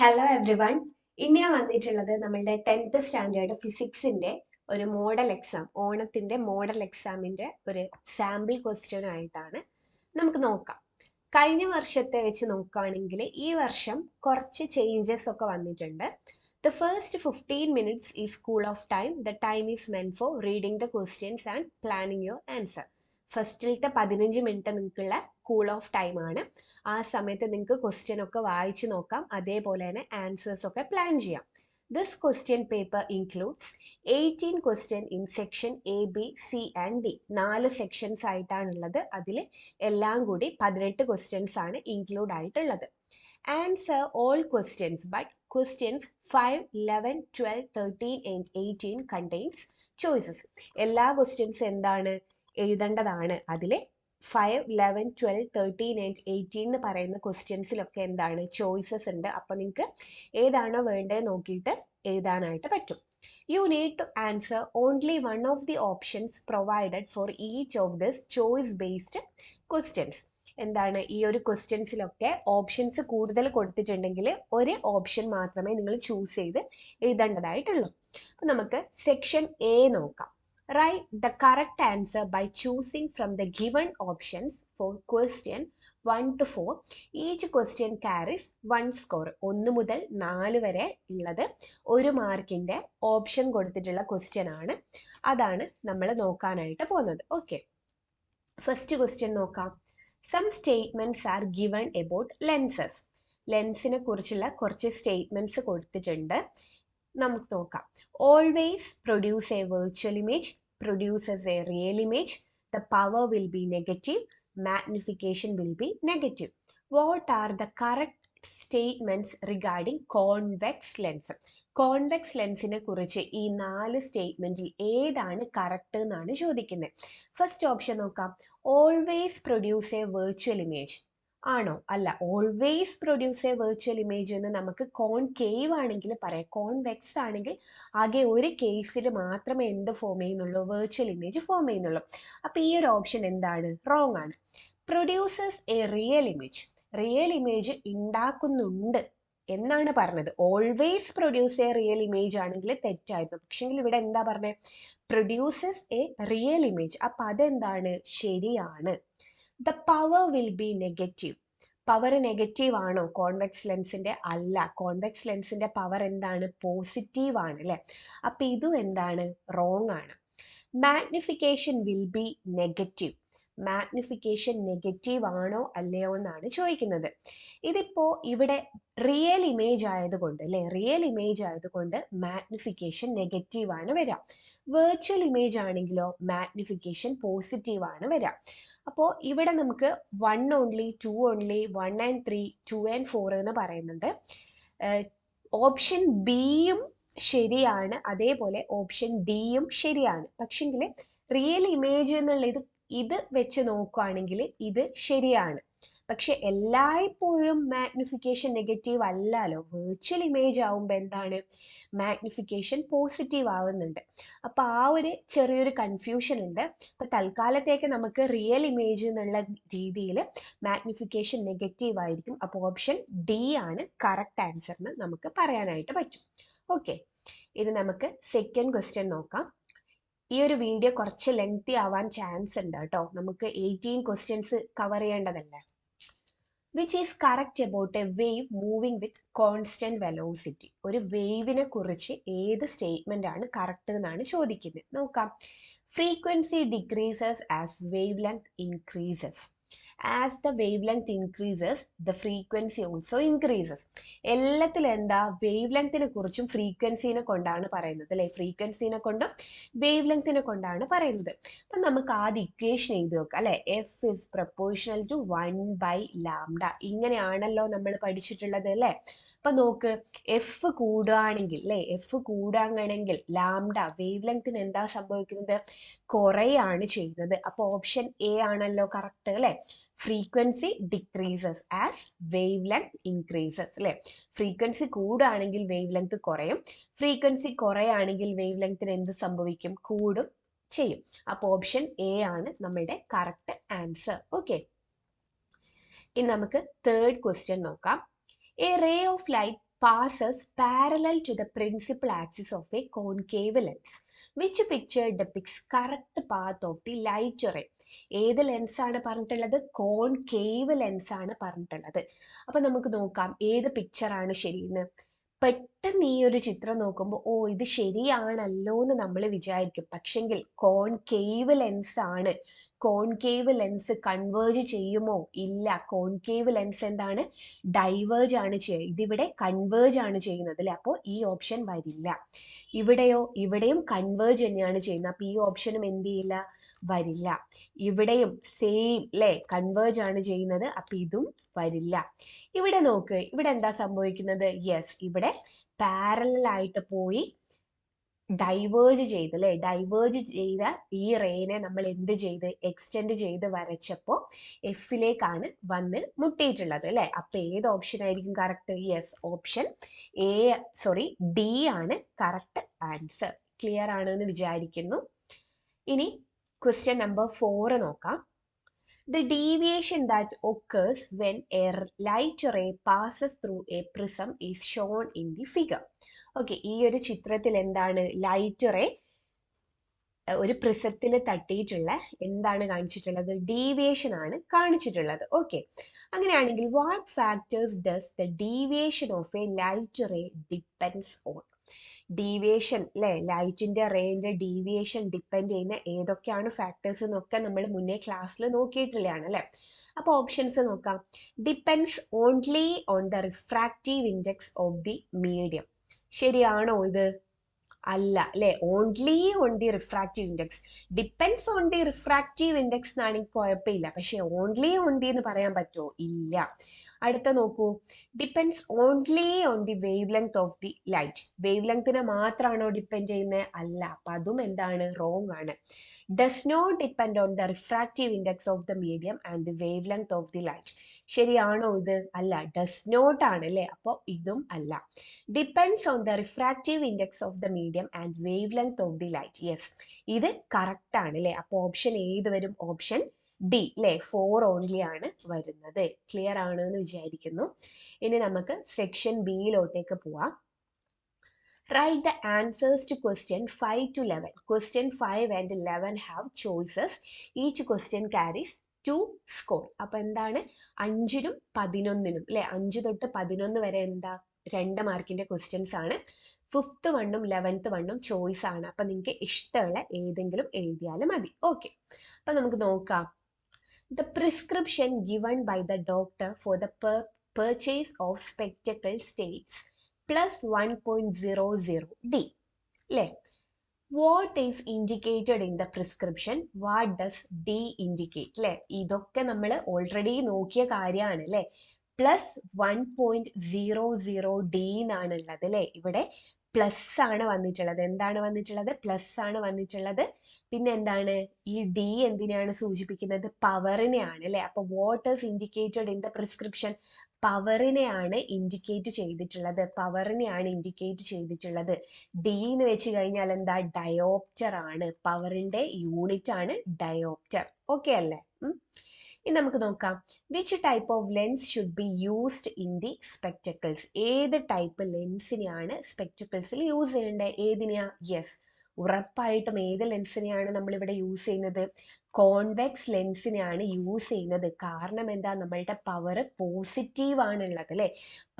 Hello every one. ഇന്ന് ഞാൻ വന്നിട്ടുള്ളത് നമ്മളുടെ 10th സ്റ്റാൻഡേർഡ് ഫിസിക്സിന്റെ ഒരു മോഡൽ എക്സാം, ഓണത്തിന്റെ മോഡൽ എക്സാമിന്റെ ഒരു സാമ്പിൾ ക്വസ്റ്റ്യൻ ആയിട്ടാണ്. നമുക്ക് നോക്കാം. കഴിഞ്ഞ വർഷത്തെ വെച്ച് നോക്കുകയാണെങ്കിൽ ഈ വർഷം കുറച്ച് ചേഞ്ചസ് ഒക്കെ വന്നിട്ടുണ്ട്. The first 15 minutes is school of time. The time is meant for reading the questions and planning your answer. ഫസ്റ്റിലത്തെ 15 minute നിങ്ങൾക്കുള്ള കൂൾ ഓഫ് ടൈം ആണ്. ആ സമയത്ത് നിങ്ങൾക്ക് ക്വസ്റ്റ്യൻ ഒക്കെ വായിച്ചു നോക്കാം, അതേപോലെ തന്നെ ആൻസേഴ്സ് ഒക്കെ പ്ലാൻ ചെയ്യാം. This question paper includes 18 question in section A B C and D. 4 sections ആയിട്ടാണുള്ളത്. അതിൽ എല്ലാം കൂടി 18 ക്വസ്റ്റ്യൻസ് ആണ് ഇൻക്ലൂഡ് ആയിട്ടുള്ളത്. Answer all questions, but questions 5, 11, 12, 13 and 18 contains choices. എല്ലാ ക്വസ്റ്റ്യൻസ് എന്താണ് എഴുതേണ്ടതാണ്. അതിൽ 5, 11, 12, 13 ആൻഡ് 18 എന്ന് പറയുന്ന ക്വസ്റ്റ്യൻസിലൊക്കെ എന്താണ് ചോയ്സസ് ഉണ്ട്. അപ്പോൾ നിങ്ങൾക്ക് ഏതാണോ വേണ്ടത് നോക്കിയിട്ട് എഴുതാനായിട്ട് പറ്റും. You need to answer only one of the options provided for each of this choice based questions. എന്താണ് ഈ ഒരു ക്വസ്റ്റ്യൻസിലൊക്കെ ഓപ്ഷൻസ് കൂടുതൽ കൊടുത്തിട്ടുണ്ടെങ്കിൽ ഒരു ഓപ്ഷൻ മാത്രമേ നിങ്ങൾ ചൂസ് ചെയ്ത് എഴുതേണ്ടതായിട്ടുള്ളൂ. അപ്പം നമുക്ക് സെക്ഷൻ എ നോക്കാം. Write the correct answer by choosing from the given options for question 1 to 4. Each question carries 1 score. 1 മുതൽ 4 വരെ ഉള്ളത് 1 മാർക്കിന്റെ ഓപ്ഷൻ കൊടുത്തിട്ടുള്ള ക്വസ്റ്റ്യൻ ആണ്. അതാണ് നമ്മൾ നോക്കാനായിട്ട് പോകുന്നത്. ഓക്കെ, ഫസ്റ്റ് ക്വസ്റ്റ്യൻ നോക്കാം. Some statements are given about lenses. ലെൻസിനെ കുറിച്ചുള്ള കുറച്ച് സ്റ്റേറ്റ്മെന്റ്സ് കൊടുത്തിട്ടുണ്ട്. നമുക്ക് നോക്കാം. Always produce a virtual image, produces a real image, the power will be negative, magnification will be negative. What are the correct statements regarding convex lens? Convex ലെൻസിനെ കുറിച്ച് ഈ 4 സ്റ്റേറ്റ്മെന്റിൽ ഏതാണ് കറക്റ്റ് എന്നാണ് ചോദിക്കുന്നത്. ഫസ്റ്റ് ഓപ്ഷൻ നോക്കാം. Always produce a virtual image ആണോ? അല്ല. Always produce a virtual image എന്ന് നമുക്ക് കോൺകേവ് ആണെങ്കിൽ പറയാം. കോൺവെക്സ് ആണെങ്കിൽ ആകെ ഒരു കേസിൽ മാത്രമേ എന്ത് ഫോം ചെയ്യുന്നുള്ളൂ? വെർച്വൽ ഇമേജ് ഫോം ചെയ്യുന്നുള്ളൂ. അപ്പോൾ ഈ ഒരു ഓപ്ഷൻ എന്താണ്? റോങ് ആണ്. Producers A real image. Real image ഉണ്ടാക്കുന്നുണ്ട് എന്നാണ് പറഞ്ഞത്. Always produce A real image ആണെങ്കിൽ തെറ്റായിരുന്നു. പക്ഷെങ്കിൽ ഇവിടെ എന്താ പറഞ്ഞത്? Produces A real image. അപ്പൊ അതെന്താണ്? ശരിയാണ്. The power will be negative. Power negative ആണോ കോൺവെക്സ് ലെൻസിന്റെ? അല്ല. കോൺവെക്സ് ലെൻസിന്റെ പവർ എന്താണ്? പോസിറ്റീവ് ആണ് അല്ലെ. അപ്പൊ ഇതും എന്താണ്? റോങ് ആണ്. Magnification will be negative. Magnification negative ആണോ അല്ലയോ എന്നാണ് ചോദിക്കുന്നത്. ഇതിപ്പോ ഇവിടെ റിയൽ ഇമേജ് ആയതുകൊണ്ട് അല്ലെ, റിയൽ ഇമേജ് ആയതുകൊണ്ട് മാഗ്നിഫിക്കേഷൻ നെഗറ്റീവ് ആണ് വരാം. വെർച്വൽ ഇമേജ് ആണെങ്കിലോ മാഗ്നിഫിക്കേഷൻ പോസിറ്റീവ് ആണ് വരാം. അപ്പോൾ ഇവിടെ നമുക്ക് 1 ഓൺലി, 2 ഓൺലി, 1 ആൻഡ് 3, 2 ആൻഡ് 4 എന്ന് പറയുന്നുണ്ട്. ഓപ്ഷൻ ബിയും ശരിയാണ്, അതേപോലെ ഓപ്ഷൻ ഡിയും ശരിയാണ്. പക്ഷെങ്കിൽ റിയൽ ഇമേജ് എന്നുള്ള ഇത് വെച്ച് നോക്കുകയാണെങ്കിൽ ഇത് ശരിയാണ്. പക്ഷെ എല്ലായ്പ്പോഴും മാഗ്നിഫിക്കേഷൻ നെഗറ്റീവ് അല്ലല്ലോ. വെർച്വൽ ഇമേജ് ആവുമ്പോൾ എന്താണ്? മാഗ്നിഫിക്കേഷൻ പോസിറ്റീവ് ആവുന്നുണ്ട്. അപ്പൊ ആ ഒരു ചെറിയൊരു കൺഫ്യൂഷൻ ഉണ്ട്. അപ്പൊ തൽക്കാലത്തേക്ക് നമുക്ക് റിയൽ ഇമേജ് എന്നുള്ള രീതിയിൽ മാഗ്നിഫിക്കേഷൻ നെഗറ്റീവ് ആയിരിക്കും. അപ്പോൾ ഓപ്ഷൻ ഡി ആണ് കറക്റ്റ് ആൻസർ എന്ന് നമുക്ക് പറയാനായിട്ട് പറ്റും. ഓക്കെ, ഇനി നമുക്ക് സെക്കൻഡ് ക്വസ്റ്റ്യൻ നോക്കാം. ഈ ഒരു വീഡിയോ കുറച്ച് ലെങ്തി ആവാൻ ചാൻസ് ഉണ്ട് കേട്ടോ. നമുക്ക് 18 ക്വസ്റ്റ്യൻസ് കവർ ചെയ്യേണ്ടതല്ലേ. Which is correct about a wave moving with constant velocity? ഒരു വേവിനെ കുറിച്ച് ഏത് സ്റ്റേറ്റ്മെന്റ് ആണ് കറക്റ്റ് എന്നാണ് ചോദിക്കുന്നത്. നോക്കാം. Frequency decreases as wave length increases. As the wavelength increases, the frequency also increases. എല്ലാത്തിലും എന്താ? വേവ് ലെങ്തിനെ കുറിച്ചും ഫ്രീക്വൻസിനെ കൊണ്ടാണ് പറയുന്നത് അല്ലെ. ഫ്രീക്വൻസിനെ കൊണ്ടും വേവ് ലെങ്തിനെ കൊണ്ടാണ് പറയുന്നത്. അപ്പൊ നമുക്ക് ആദ്യം ഇക്വേഷൻ എഴുതി നോക്കാം അല്ലെ. F is proportional to 1/λ. ഇങ്ങനെയാണല്ലോ നമ്മൾ പഠിച്ചിട്ടുള്ളത് അല്ലെ. അപ്പൊ നോക്ക്, എഫ് കൂടുകയാണെങ്കിൽ അല്ലെ, എഫ് കൂടാണെങ്കിൽ ലാംഡ വേവ് ലെങ്തിന് എന്താ സംഭവിക്കുന്നത്? കുറയാണ് ചെയ്യുന്നത്. അപ്പൊ ഓപ്ഷൻ എ ആണല്ലോ കറക്റ്റ് അല്ലെ. Frequency decreases as wave length increases അല്ലെ. ഫ്രീക്വൻസി കൂടുകയാണെങ്കിൽ വേവ് ലെങ്ത് കുറയും, ഫ്രീക്വൻസി കുറയാണെങ്കിൽ വേവ് ലെങ്ത്തിന് എന്ത് സംഭവിക്കും? കൂടും ചെയ്യും. അപ്പൊ ഓപ്ഷൻ എ ആണ് നമ്മളുടെ കറക്റ്റ് ആൻസർ. ഓക്കെ, ഇനി നമുക്ക് തേർഡ് ക്വസ്റ്റ്യൻ നോക്കാം. A ray of light passes parallel to the principal axis of a concave lens. Which picture depicts correct path of the light ray? ഏത് ലെൻസ് ആണ് പറഞ്ഞിട്ടുള്ളത്? Concave lens ആണ് പറഞ്ഞിട്ടുള്ളത്. അപ്പൊ നമുക്ക് നോക്കാം ഏത് പിക്ചർ ആണ് ശരിയെന്ന്. പെട്ടെന്ന് ഈ ഒരു ചിത്രം നോക്കുമ്പോൾ ഓ ഇത് ശരിയാണല്ലോ എന്ന് നമ്മൾ വിചാരിക്കും. പക്ഷെങ്കിൽ കോൺകേവ് ലെൻസ് ആണ്. കോൺകേവ് ലെൻസ് കൺവേർജ് ചെയ്യുമോ? ഇല്ല. കോൺകേവ് ലെൻസ് എന്താണ്? ഡൈവേർജ് ആണ് ചെയ്യുക. ഇതിവിടെ കൺവേർജ് ആണ് ചെയ്യുന്നത് അല്ലെ, അപ്പോൾ ഈ ഓപ്ഷൻ വരില്ല. ഇവിടെയോ? ഇവിടെയും കൺവേർജ് തന്നെയാണ് ചെയ്യുന്നത്, അപ്പൊ ഈ ഓപ്ഷനും എന്ത് ചെയ്യില്ല? വരില്ല. ഇവിടെയും സെയിം അല്ലെ, കൺവേർജ് ആണ് ചെയ്യുന്നത്, അപ്പൊ ഇതും വരില്ല. ഇവിടെ നോക്ക്, ഇവിടെ എന്താ സംഭവിക്കുന്നത്? യെസ്, ഇവിടെ പാരലൽ ആയിട്ട് പോയി ഡൈവേർജ് ചെയ്ത് അല്ലെ, ഡൈവേർജ് ചെയ്ത ഈ റേനെ നമ്മൾ എന്ത് ചെയ്ത്? എക്സ്റ്റെൻഡ് ചെയ്ത് വരച്ചപ്പോൾ എഫിലേക്കാണ് വന്ന് മുട്ടിയിട്ടുള്ളത് അല്ലെ. അപ്പൊ ഏത് ഓപ്ഷൻ ആയിരിക്കും കറക്റ്റ്? യെസ്, ഓപ്ഷൻ ഡി ആണ് കറക്റ്റ് ആൻസർ. ക്ലിയർ ആണ് എന്ന് വിചാരിക്കുന്നു. ഇനി ക്വസ്റ്റ്യൻ നമ്പർ 4 നോക്കാം. The deviation that occurs when a light ray passes through a prism is shown in the figure. Okay, ഈ ഒരു ചിത്രത്തിൽ എന്താണ്? ലൈറ്റ് റേ ഒരു പ്രിസത്തിൽ തട്ടിയിട്ടുള്ള എന്താണ് കാണിച്ചിട്ടുള്ളത്? ഡീവിയേഷൻ ആണ് കാണിച്ചിട്ടുള്ളത്. ഓക്കെ, അങ്ങനെയാണെങ്കിൽ what factors does the deviation of a light ray depends on? Deviation അല്ലെ, ലൈറ്റിന്റെ റേന്റെ ഡീവിയേഷൻ ഡിപ്പെൻഡ് ചെയ്യുന്ന ഏതൊക്കെയാണ് ഫാക്ടേഴ്സ് എന്നൊക്കെ നമ്മൾ മുന്നേ ക്ലാസ്സിൽ നോക്കിയിട്ടുള്ളതാണ് അല്ലെ. അപ്പൊ ഓപ്ഷൻസ് നോക്കാം. Depends only on the refractive index of the medium. ശരിയാണോ ഇത്? അല്ല അല്ലെ. Only on the refractive index. Depends on the refractive index എന്നാണെങ്കിൽ കുഴപ്പമില്ല, പക്ഷെ ഓൺലി ഓൺ ദി എന്ന് പറയാൻ പറ്റുമോ? ഇല്ല. അടുത്ത നോക്കൂ, depends only on the wavelength of the light. Wave ലെങ്തിനെ മാത്രമാണോ ഡിപ്പെൻഡ് ചെയ്യുന്നത്? അല്ല. അപ്പൊ അതും എന്താണ്? റോങ് ആണ്. Does not depend on the refractive index of the medium and the wavelength of the light. ശരിയാണോ ഇത്? അല്ല, ഡസ് നോട്ട് ആണ് അല്ലെ, അപ്പോൾ ഇതും അല്ല. Depends on the refractive index of the medium and wave length of the light. Yes, ഇത് correct ആണ് അല്ലെ. അപ്പോൾ ഓപ്ഷൻ ഏത് വരും? ഓപ്ഷൻ ഡി അല്ലെ, 4 ഓൺലി ആണ് വരുന്നത്. ക്ലിയർ ആണ് എന്ന് വിചാരിക്കുന്നു. ഇനി നമുക്ക് സെക്ഷൻ ബിയിലോട്ടേക്ക് പോവാം. Write the answers to question 5 to 11. Question 5 and 11 have choices. Each question carries 2 score. അപ്പൊ എന്താണ്? 5നും 11നും അല്ലെ, 5 തൊട്ട് 11 വരെ എന്താ? 2 മാർക്കിന്റെ ക്വസ്റ്റ്യൻസ് ആണ്. 5th 1ഉം 11th 1ഉം ചോയ്സ് ആണ്. അപ്പൊ നിങ്ങൾക്ക് ഇഷ്ടമുള്ള ഏതെങ്കിലും എഴുതിയാലും മതി. ഓക്കെ, അപ്പൊ നമുക്ക് നോക്കാം. The prescription given by the doctor for the purchase of spectacles states plus 1.00 D. അല്ലേ? What is indicated in the prescription? What does D indicate? അല്ലേ? ഇതൊക്കെ നമ്മൾ ഓൾറെഡി നോക്കിയ കാര്യമാണ് അല്ലേ. പ്ലസ് 1.00 D എന്നാണ് ഉള്ളത് അല്ലേ. ഇവിടെ പ്ലസ് ആണ് വന്നിട്ടുള്ളത്. എന്താണ് വന്നിട്ടുള്ളത്? പ്ലസ് ആണ് വന്നിട്ടുള്ളത്. പിന്നെ എന്താണ്? ഈ ഡി എന്തിനാണ് സൂചിപ്പിക്കുന്നത്? പവറിനെയാണ് അല്ലെ. അപ്പൊ what is indicated in the prescription? പവറിനെയാണ് ഇൻഡിക്കേറ്റ് ചെയ്തിട്ടുള്ളത്. പവറിനെയാണ് ഇൻഡിക്കേറ്റ് ചെയ്തിട്ടുള്ളത്. ഡി എന്ന് വെച്ച് കഴിഞ്ഞാൽ എന്താ? ഡയോപ്റ്റർ ആണ്. പവറിന്റെ യൂണിറ്റ് ആണ് ഡയോപ്റ്റർ. ഓക്കെ അല്ലേ? ഇനി നമുക്ക് നോക്കാം. Which type of lens should be used in the spectacles? ഏത് ടൈപ്പ് ലെൻസിനെയാണ് സ്പെക്ടക്കിൾസിൽ യൂസ് ചെയ്യേണ്ടത്? ഏതിനെയാ? യെസ്, ഉറപ്പായിട്ടും ഏത് ലെൻസിനെയാണ് നമ്മളിവിടെ യൂസ് ചെയ്യുന്നത്? കോൺവെക്സ് ലെൻസിനെയാണ് യൂസ് ചെയ്യുന്നത്. കാരണം എന്താ? നമ്മളുടെ പവർ പോസിറ്റീവ് ആണുള്ളത് അല്ലെ.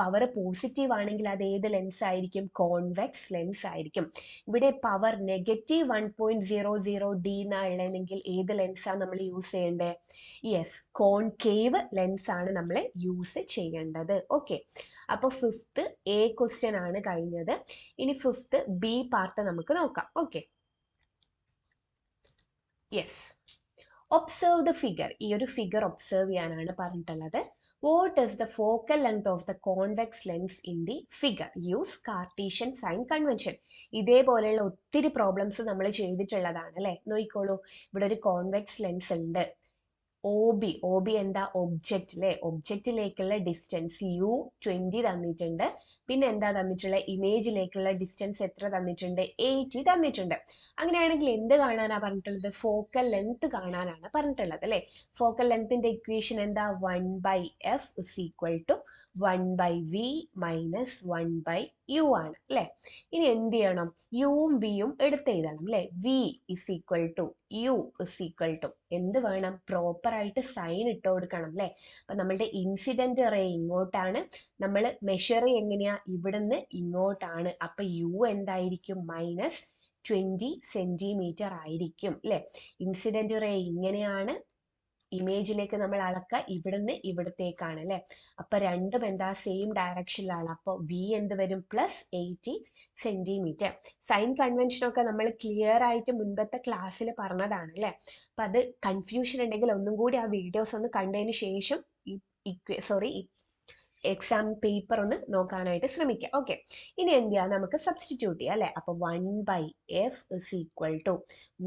പവർ പോസിറ്റീവ് ആണെങ്കിൽ അത് ഏത് ലെൻസ് ആയിരിക്കും? കോൺവെക്സ് ലെൻസ് ആയിരിക്കും. ഇവിടെ പവർ നെഗറ്റീവ് 1.00 D എന്നാണെങ്കിൽ ഏത് ലെൻസാണ് നമ്മൾ യൂസ് ചെയ്യേണ്ടത്? യെസ്, കോൺകേവ് ലെൻസ് ആണ് നമ്മൾ യൂസ് ചെയ്യേണ്ടത്. ഓക്കെ, അപ്പൊ 5th A ക്വസ്റ്റ്യൻ ആണ് കഴിഞ്ഞത്. ഇനി 5th B പാർട്ട് നമുക്ക് നോക്കാം. Okay, yes, observe the figure. ഈ ഒരു ഫിഗർ ഒബ്സർവ് ചെയ്യാനാണ് പറഞ്ഞിട്ടുള്ളത്. What is the focal length of the convex lens in the figure? Use Cartesian sign convention. ഇതേപോലെയുള്ള ഒത്തിരി പ്രോബ്ലംസ് നമ്മൾ ചെയ്തിട്ടുള്ളതാണ് അല്ലെ. നോക്കിക്കോളൂ, ഇവിടെ ഒരു കോൺവെക്സ് ലെൻസ് ഉണ്ട്. ഒ ബി എന്താ? ഒബ്ജക്റ്റ് അല്ലെ. ഒബ്ജക്റ്റിലേക്കുള്ള ഡിസ്റ്റൻസ് U20 തന്നിട്ടുണ്ട്. പിന്നെ എന്താ തന്നിട്ടുള്ളത്? ഇമേജിലേക്കുള്ള ഡിസ്റ്റൻസ് എത്ര തന്നിട്ടുണ്ട്? 80 തന്നിട്ടുണ്ട്. അങ്ങനെയാണെങ്കിൽ എന്ത് കാണാനാ പറഞ്ഞിട്ടുള്ളത്? ഫോക്കൽ ലെങ്ത് കാണാനാണ് പറഞ്ഞിട്ടുള്ളത് അല്ലെ. ഫോക്കൽ ലെങ്ത്തിന്റെ ഇക്വേഷൻ എന്താ? 1/f = 1/v മൈനസ് 1/u ആണ് അല്ലേ. ഇനി എന്ത് ചെയ്യണം, യുവും വിയും എടുത്ത് എഴുതണം അല്ലേ. v is equal to u is equal to എന്ത് വേണം, പ്രോപ്പർ ആയിട്ട് സൈൻ ഇട്ട് കൊടുക്കണം അല്ലേ. അപ്പൊ നമ്മളുടെ ഇൻസിഡന്റ് റേ ഇങ്ങോട്ടാണ്, നമ്മൾ മെഷർ എങ്ങനെയാ, ഇവിടുന്ന് ഇങ്ങോട്ടാണ്. അപ്പൊ യു എന്തായിരിക്കും, -20 സെന്റിമീറ്റർ ആയിരിക്കും അല്ലെ. ഇൻസിഡന്റ് റേ ഇങ്ങനെയാണ്, ഇമേജിലേക്ക് നമ്മൾ അളക്കുക ഇവിടുന്ന് ഇവിടത്തേക്കാണ് അല്ലെ. അപ്പൊ രണ്ടും എന്താ, സെയിം ഡയറക്ഷനിലാണ്. അപ്പോൾ വി എന്ത് വരും, +80 സെന്റിമീറ്റർ. സൈൻ കൺവെൻഷൻ ഒക്കെ നമ്മൾ ക്ലിയർ ആയിട്ട് മുൻപത്തെ ക്ലാസ്സിൽ പറഞ്ഞതാണ് അല്ലെ. അപ്പൊ അത് കൺഫ്യൂഷൻ ഉണ്ടെങ്കിൽ ഒന്നും കൂടി ആ വീഡിയോസ് ഒന്ന് കണ്ടതിന് ശേഷം എക്സാം പേപ്പർ ഒന്ന് നോക്കാനായിട്ട് ശ്രമിക്കുക. ഓക്കെ, ഇനി എന്ത് ചെയ്യാം, നമുക്ക് സബ്സ്റ്റിറ്റ്യൂട്ട് ചെയ്യാം അല്ലെ. അപ്പൊ 1/f is equal to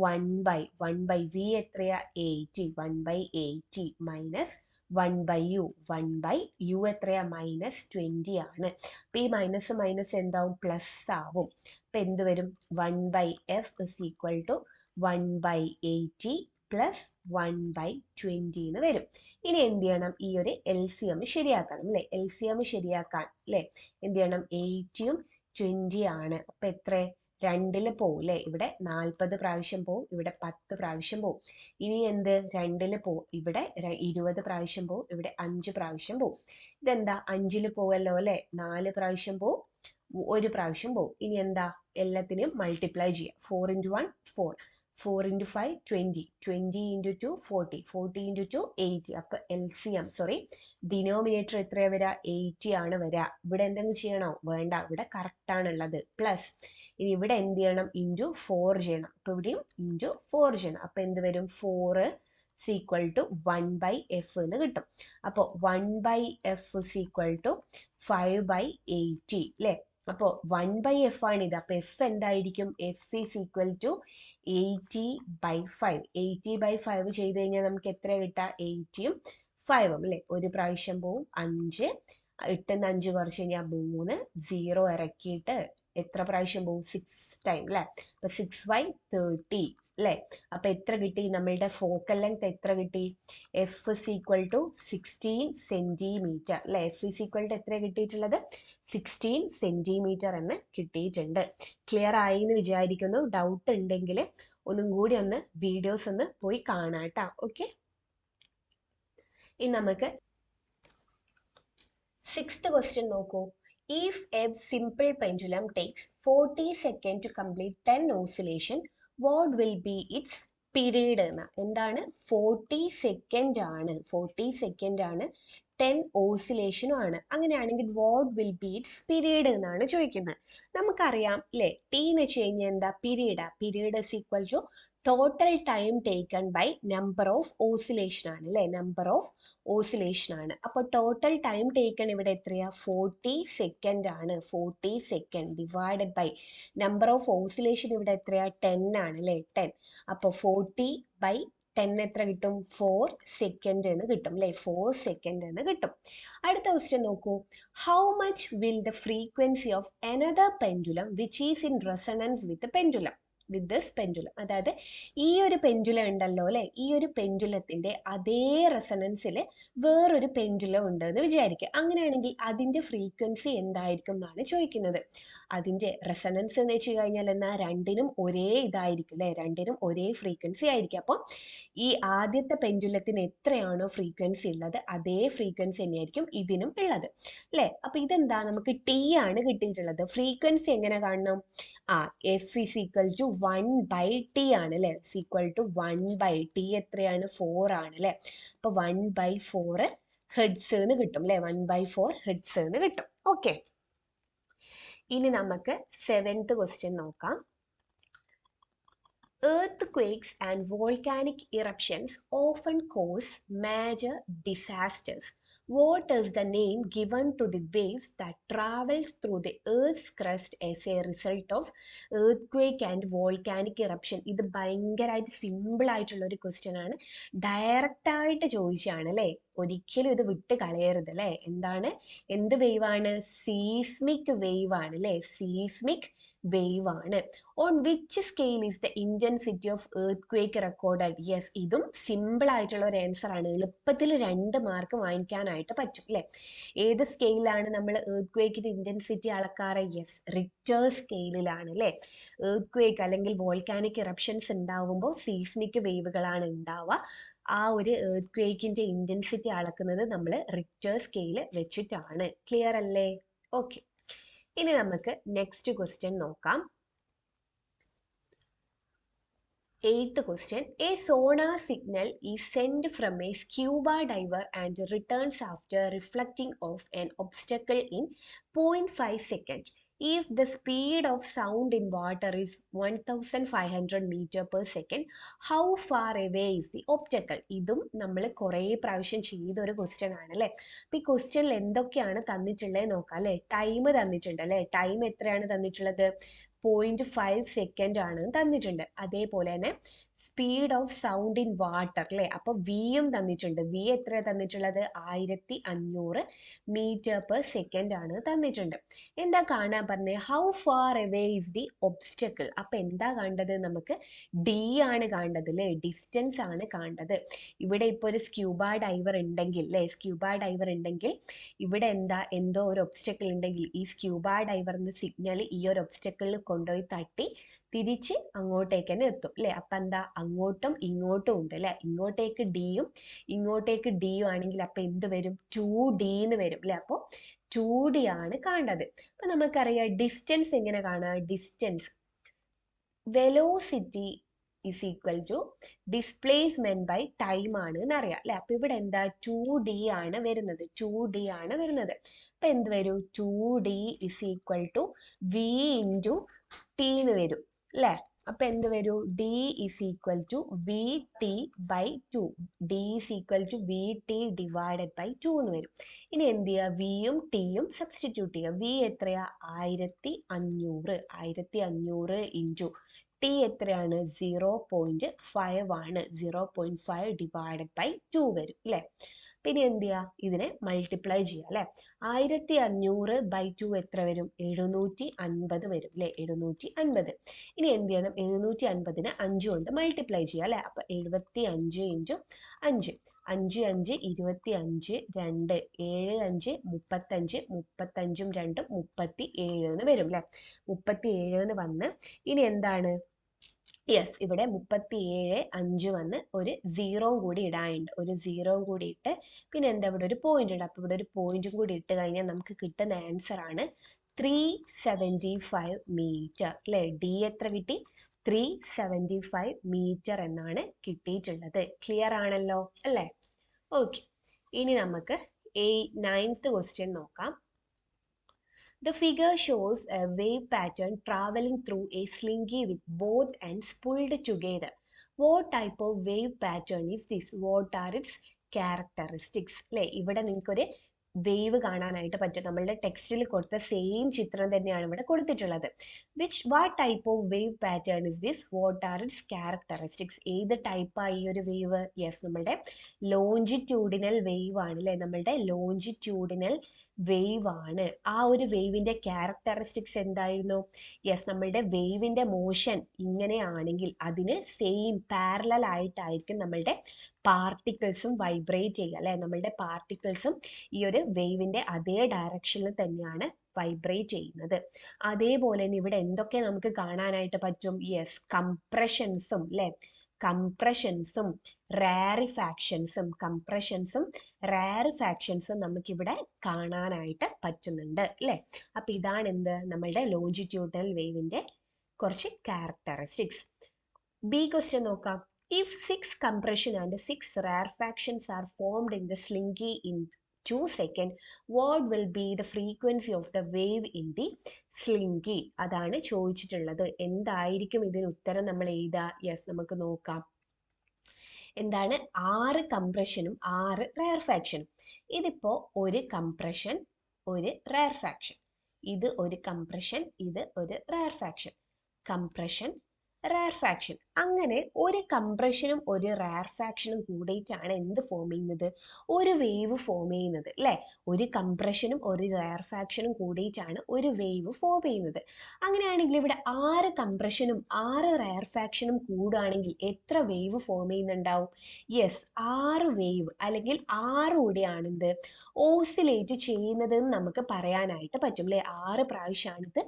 1/v എത്രയാ, 80, 1/80 മൈനസ് 1/u എത്രയാ, -20 ആണ്. അപ്പൊ ഈ മൈനസ് മൈനസ് എന്താവും, പ്ലസ് ആവും. അപ്പൊ എന്ത് വരും, 1/f is equal to 1/80 plus 1/20 എന്ന് വരും. ഇനി എന്ത് ചെയ്യണം, ഈ ഒരു LCM ശരിയാക്കണം അല്ലെ. LCM ശരിയാക്കാൻ അല്ലെ എന്ത് ചെയ്യണം, 80യും 20 ആണ്. അപ്പൊ എത്ര, 2ൽ പോവും അല്ലെ. ഇവിടെ 40 പ്രാവശ്യം പോവും, ഇവിടെ 10 പ്രാവശ്യം പോവും. ഇനി എന്ത്, 2ൽ പോവും, ഇവിടെ 20 പ്രാവശ്യം പോവും, ഇവിടെ 5 പ്രാവശ്യം പോവും. ഇതെന്താ, 5ൽ പോവല്ലോ അല്ലെ, 4 പ്രാവശ്യം പോവും, 1 പ്രാവശ്യം പോവും. ഇനി എന്താ, എല്ലാത്തിനെയും മൾട്ടിപ്ലൈ ചെയ്യാം. 4 × 1 4, 4 × 5 20, 20 × 2 40, 40 × 2 80. അപ്പൊ LCM ഡിനോമിനേറ്റർ എത്രയാ വരിക, 80 ആണ് വരിക. ഇവിടെ എന്തെങ്കിലും ചെയ്യണോ, വേണ്ട, ഇവിടെ കറക്റ്റ് ആണുള്ളത്. പ്ലസ് ഇനി ഇവിടെ എന്ത് ചെയ്യണം, ×4 ചെയ്യണം. അപ്പൊ ഇവിടെയും ×4 ചെയ്യണം. അപ്പൊ എന്ത് വരും, 4 is equal to 1/f എന്ന് കിട്ടും. അപ്പോൾ 1/f is equal to 5/80 അല്ലേ. അപ്പോൾ 1/f ആണിത്. അപ്പൊ f എന്തായിരിക്കും, f is equal to 80/5. 80/5 ചെയ്ത് കഴിഞ്ഞാൽ നമുക്ക് എത്ര കിട്ടുക, 80യും 5ഉം അല്ലെ. ഒരു പ്രാവശ്യം പോവും, 5, 8ന്ന് 5 കുറച്ച് കഴിഞ്ഞാൽ 3, 0 ഇറക്കിയിട്ട് എത്ര പ്രാവശ്യം പോവും, 6 ടൈം അല്ലെ. അപ്പൊ 6/30 അല്ലെ. അപ്പൊ എത്ര കിട്ടി, നമ്മളുടെ ഫോക്കൽ ലെങ്ത് എത്ര കിട്ടി, f is equal to 16 centimetre അല്ലെ. f is equal to എത്ര കിട്ടിയിട്ടുള്ളത്, 16 സെന്റിമീറ്റർ എന്ന് കിട്ടിയിട്ടുണ്ട്. ക്ലിയർ ആയി എന്ന് വിചാരിക്കുന്നു. ഡൗട്ട് ഉണ്ടെങ്കിൽ ഒന്നും കൂടി ഒന്ന് വീഡിയോസ് ഒന്ന് പോയി കാണാട്ടോ. ഓക്കെ, ഇനി നമുക്ക് 6th ക്വസ്റ്റ്യൻ നോക്കൂ. If a simple pendulum takes 40 seconds to complete 10 oscillation, what will be its period എന്ന്. എന്താണ്, 40 സെക്കൻഡ് ആണ്, 40 സെക്കൻഡ് ആണ്, 10 ഓസിലേഷനും ആണ്. അങ്ങനെയാണെങ്കിൽ what will be its period എന്നാണ് ചോദിക്കുന്നത്. നമുക്കറിയാം അല്ലേ, ടി എന്ന് വെച്ച് കഴിഞ്ഞാൽ എന്താ, പീരീഡാ. Period is equal to total time taken by number of oscillation ആണ് അല്ലേ. നമ്പർ ഓഫ് ഓസിലേഷൻ ആണ്. അപ്പോൾ ടോട്ടൽ ടൈം ടേക്കൺ ഇവിടെ എത്രയാ, 40 സെക്കൻഡ് ആണ്. 40 second divided by number of oscillation ഇവിടെ എത്രയാ, 10 ആണ് അല്ലേ, 10. അപ്പോൾ 40/10 എത്ര കിട്ടും, 4 സെക്കൻഡ് എന്ന് കിട്ടും അല്ലേ. 4 സെക്കൻഡ് എന്ന് കിട്ടും. അടുത്ത ക്വസ്റ്റ്യൻ നോക്കൂ. How much will the frequency of another pendulum which is in resonance with pendulum with this pendulum. അതായത് ഈ ഒരു പെൻഡുലം ഉണ്ടല്ലോ അല്ലെ, ഈ ഒരു പെൻഡുലത്തിന്റെ അതേ റെസണൻസിൽ വേറൊരു പെൻഡുലം ഉണ്ട് എന്ന് വിചാരിക്കുക. അങ്ങനെയാണെങ്കിൽ അതിന്റെ ഫ്രീക്വൻസി എന്തായിരിക്കും എന്നാണ് ചോദിക്കുന്നത്. അതിന്റെ റെസണൻസ് എന്ന് വെച്ച് കഴിഞ്ഞാൽ എന്നാ, രണ്ടിനും ഒരേ ഇതായിരിക്കും അല്ലെ, രണ്ടിനും ഒരേ ഫ്രീക്വൻസി ആയിരിക്കും. അപ്പം ഈ ആദ്യത്തെ പെൻഡുലത്തിന് എത്രയാണോ ഫ്രീക്വൻസി ഉള്ളത് അതേ ഫ്രീക്വൻസി തന്നെയായിരിക്കും ഇതിനും ഉള്ളത് അല്ലെ. അപ്പൊ ഇതെന്താ, നമുക്ക് ടി ആണ് കിട്ടിയിട്ടുള്ളത്. ഫ്രീക്വൻസി എങ്ങനെ കാണണം, f is equal to 1/t ആണ് അല്ലെ. is equal to 1/t എത്രയാണ്, 4 ആണ് അല്ലെ. അപ്പൊ 1/4 ഹെർട്സ് എന്ന് കിട്ടും അല്ലെ. 1/4 ഹെർട്സ് എന്ന് കിട്ടും. ഓക്കെ, ഇനി നമുക്ക് 7th ക്വസ്റ്റ്യൻ നോക്കാം. Earthquakes and volcanic eruptions often cause major disasters. What is the name given to the waves that travels through the Earth's crust as a result of earthquake and volcanic eruption? ഇത് ഭയങ്കരമായിട്ട് simple ആയിട്ടുള്ള ഒരു question ആണ്. Direct ആയിട്ട് ചോദിച്ചാണ് അല്ലേ. ഒരിക്കലും ഇത് വിട്ട് കളയരുത് അല്ലേ. എന്താണ്, എന്ത് വേവ് ആണ്? സീസ്മിക് വേവ് ആണ് അല്ലേ, സീസ്മിക് വേവ് ആണ്. On which scale is the intensity of earth quake recorded? Yes, ഇതും സിമ്പിൾ ആയിട്ടുള്ള ഒരു ആൻസർ ആണ്. എളുപ്പത്തിൽ 2 മാർക്ക് വാങ്ങിക്കാനായിട്ട് പറ്റും അല്ലേ. ഏത് സ്കെയിലാണ് നമ്മൾ എർത്ത് ക്വേക്കിന്റെ ഇന്റൻസിറ്റി അളക്കാറ്? യെസ്, റിക്ടർ സ്കെയിലിലാണ് അല്ലേ. എർത്ത് ക്വേക്ക് അല്ലെങ്കിൽ വോൾക്കാനിക് ഇറപ്ഷൻസ് ഉണ്ടാവുമ്പോൾ സീസ്മിക് വേവുകളാണ് ഉണ്ടാവുക. ആ ഒരു എർത്ത് ക്വേക്കിന്റെ ഇന്റൻസിറ്റി അളക്കുന്നത് നമ്മൾ റിക്ടർ സ്കെയിൽ വെച്ചിട്ടാണ്. ക്ലിയർ അല്ലേ? ഓക്കെ, ഇനി നമുക്ക് നെക്സ്റ്റ് ക്വസ്റ്റ്യൻ നോക്കാം. 8th question. A sonar signal is sent from a scuba diver and returns after reflecting off an obstacle in 0.5 seconds. If the speed of sound in water is 1500 meter per second, how far away is the obstacle? ഇതും നമ്മൾ കുറേ പ്രാവശ്യം ചെയ്ത ഒരു question ആണ് അല്ലേ. അപ്പം ഈ ക്വസ്റ്റ്യനിൽ എന്തൊക്കെയാണ് തന്നിട്ടുള്ളത് നോക്കാം അല്ലേ. ടൈം തന്നിട്ടുണ്ട് അല്ലേ. ടൈം എത്രയാണ് തന്നിട്ടുള്ളത്? 0.5 സെക്കൻഡ് ആണ് തന്നിട്ടുണ്ട്. അതേപോലെ തന്നെ speed of sound in water അല്ലേ. അപ്പൊ വിയും തന്നിട്ടുണ്ട്. വി എത്ര തന്നിട്ടുള്ളത്? 1500 മീറ്റർ പെർ സെക്കൻഡ് ആണ് തന്നിട്ടുണ്ട്. എന്താ കാണാൻ പറഞ്ഞത്? How far away is the obstacle. അപ്പൊ എന്താ കണ്ടത്? നമുക്ക് ഡി ആണ് കാണേണ്ടത് അല്ലേ. ഡിസ്റ്റൻസ് ആണ് കാണേണ്ടത്. ഇവിടെ ഇപ്പൊ ഒരു സ്ക്യൂബ ഡൈവർ ഉണ്ടെങ്കിൽ അല്ലേ, സ്ക്യൂബ ഡൈവർ ഉണ്ടെങ്കിൽ ഇവിടെ എന്തോ ഒരു ഒബ്സ്റ്റക്കിൾ ഉണ്ടെങ്കിൽ ഈ സ്ക്യൂബ ഡൈവറിന്റെ സിഗ്നൽ ഈ ഒരു ഒബ്സ്റ്റക്കിളിൽ കൊണ്ടുപോയി തട്ടി തിരിച്ച് അങ്ങോട്ടേക്ക് തന്നെ എത്തും അല്ലേ. അപ്പൊ എന്താ, അങ്ങോട്ടും ഇങ്ങോട്ടും ഉണ്ട് അല്ലെ. ഇങ്ങോട്ടേക്ക് ഡിയും ഇങ്ങോട്ടേക്ക് ഡിയും ആണെങ്കിൽ അപ്പൊ എന്ത് വരും? 2D എന്ന് വരും അല്ലെ. അപ്പോൾ 2D ആണ് കാണേണ്ടത്. അപ്പൊ നമുക്കറിയാം ഡിസ്റ്റൻസ് എങ്ങനെ കാണാം? Distance velocity is equal to displacement by time ആണ് എന്നറിയാം അല്ലെ. അപ്പൊ ഇവിടെ എന്താ? 2D ആണ് വരുന്നത്. 2D ആണ് വരുന്നത്. അപ്പൊ എന്ത് വരും? 2D is equal to V into T എന്ന് വരും അല്ലേ. അപ്പൊ എന്ത് വരും? D is equal to V T by 2. D is equal to V T divided by 2 എന്ന് വരും. ഇനി എന്ത് ചെയ്യുക? വിയും ടിയും സബ്സ്റ്റിറ്റ്യൂട്ട് ചെയ്യുക. വി എത്രയാ? 1500. 1500 ഇൻറ്റു ടി എത്രയാണ്? 0.5 ആണ്. 0.5 ഡിവൈഡഡ് ബൈ 2 വരും അല്ലേ. പിന്നെ എന്ത് ചെയ്യുക? ഇതിനെ മൾട്ടിപ്ലൈ ചെയ്യുക അല്ലേ. 1500 ബൈ 2 എത്ര വരും? 750 വരും അല്ലേ. 750. ഇനി എന്ത് ചെയ്യണം? 750നെ 5 കൊണ്ട് മൾട്ടിപ്ലൈ ചെയ്യുക അല്ലേ. അപ്പൊ 75 ഇൻറ്റു 5. 5 5 25 2 7 5 35. 35ഉം 2ഉം 37 എന്ന് വരും അല്ലേ. 37 എന്ന് വന്ന് ഇനി എന്താണ്? യെസ്, ഇവിടെ 37 5 വന്ന് ഒരു 0 കൂടി ഇടാനുണ്ട്. ഒരു 0 കൂടി ഇട്ട് പിന്നെ എന്താ ഇവിടെ ഒരു പോയിന്റ് ഉണ്ട്. അപ്പൊ ഇവിടെ ഒരു പോയിന്റും കൂടി ഇട്ട് കഴിഞ്ഞാൽ നമുക്ക് കിട്ടുന്ന ആൻസർ ആണ് 375 മീറ്റർ അല്ലെ. ഡി എത്ര കിട്ടി? 375 മീറ്റർ എന്നാണ് കിട്ടിയിട്ടുള്ളത്. ക്ലിയർ ആണല്ലോ അല്ലേ. ഓക്കെ, ഇനി നമുക്ക് 9th ക്വസ്റ്റ്യൻ നോക്കാം. The figure shows a wave pattern traveling through a slinky with both ends pulled together. What type of wave pattern is this? What are its characteristics? അല്ലേ, ഇവിടെ നിങ്ങൾക്കൊരു വേവ് കാണാനായിട്ട് പറ്റും. നമ്മളുടെ ടെക്സ്റ്റിൽ കൊടുത്ത സെയിം ചിത്രം തന്നെയാണ് ഇവിടെ കൊടുത്തിട്ടുള്ളത്. What type of wave pattern is this? What are it's characteristics? ഏത് ടൈപ്പാണ് ഈ ഒരു വേവ്? യെസ്, നമ്മളുടെ ലോഞ്ചിറ്റ്യൂഡിനൽ വേവ് ആണ് അല്ലേ. നമ്മളുടെ ലോഞ്ചിറ്റ്യൂഡിനൽ വേവ് ആണ്. ആ ഒരു വേവിന്റെ ക്യാരക്ടറിസ്റ്റിക്സ് എന്തായിരുന്നു? യെസ്, നമ്മളുടെ വേവിന്റെ മോഷൻ ഇങ്ങനെയാണെങ്കിൽ അതിന് സെയിം പാരലൽ ആയിട്ടായിരിക്കും നമ്മളുടെ പാർട്ടിക്കിൾസും വൈബ്രേറ്റ് ചെയ്യുക അല്ലെ. നമ്മളുടെ പാർട്ടിക്കിൾസും ഈ ഒരു വേവിന്റെ അതേ ഡയറക്ഷനിൽ തന്നെയാണ് വൈബ്രേറ്റ് ചെയ്യുന്നത്. അതേപോലെ തന്നെ ഇവിടെ എന്തൊക്കെ നമുക്ക് കാണാനായിട്ട് പറ്റും? യെസ്, കംപ്രഷൻസും അല്ലെ. കംപ്രഷൻസും റാരിഫാക്ഷൻസും നമുക്കിവിടെ കാണാനായിട്ട് പറ്റുന്നുണ്ട് അല്ലെ. അപ്പൊ ഇതാണ് എന്ത്? നമ്മളുടെ ലോഞ്ചിറ്റ്യൂഡൽ വേവിന്റെ കുറച്ച് ക്യാരക്ടറിസ്റ്റിക്സ്. ബി ക്വസ്റ്റ്യൻ നോക്കാം. If 6 compression and 6 rarefactions are formed in the slinky in 2 seconds, what will be the frequency of the wave in the slinky? അതാണ് ചോദിച്ചിട്ടുള്ളത്. എന്തായിരിക്കും ഇതിന് ഉത്തരം നമ്മൾ എഴുതുക? യെസ്, നമുക്ക് നോക്കാം. എന്താണ്? 6 കംപ്രഷനും 6 റയർഫാക്ഷനും. ഇതിപ്പോ ഒരു കംപ്രഷൻ, ഒരു റയർഫാക്ഷൻ. ഇത് ഒരു കംപ്രഷൻ, ഇത് ഒരു റയർഫാക്ഷൻ. കംപ്രഷൻ, റയർഫാക്ഷൻ. അങ്ങനെ ഒരു കംപ്രഷനും ഒരു റയർഫാക്ഷനും കൂടിയിട്ടാണ് എന്ത് ഫോം ചെയ്യുന്നത്? ഒരു വേവ് ഫോം ചെയ്യുന്നത് അല്ലേ? ഒരു കംപ്രഷനും ഒരു റയർഫാക്ഷനും കൂടിയിട്ടാണ് ഒരു വേവ് ഫോം ചെയ്യുന്നത്. അങ്ങനെയാണെങ്കിൽ ഇവിടെ 6 കംപ്രഷനും 6 റയർഫാക്ഷനും കൂടുകയാണെങ്കിൽ എത്ര വേവ് ഫോം ചെയ്യുന്നുണ്ടാവും? യെസ്, 6 വേവ് അല്ലെങ്കിൽ 6 കൂടിയാണ് എന്ത് ഓസിലേറ്റ് ചെയ്യുന്നത് എന്ന് നമുക്ക് പറയാനായിട്ട് പറ്റും അല്ലേ? 6 പ്രാവശ്യമാണ് ഇത്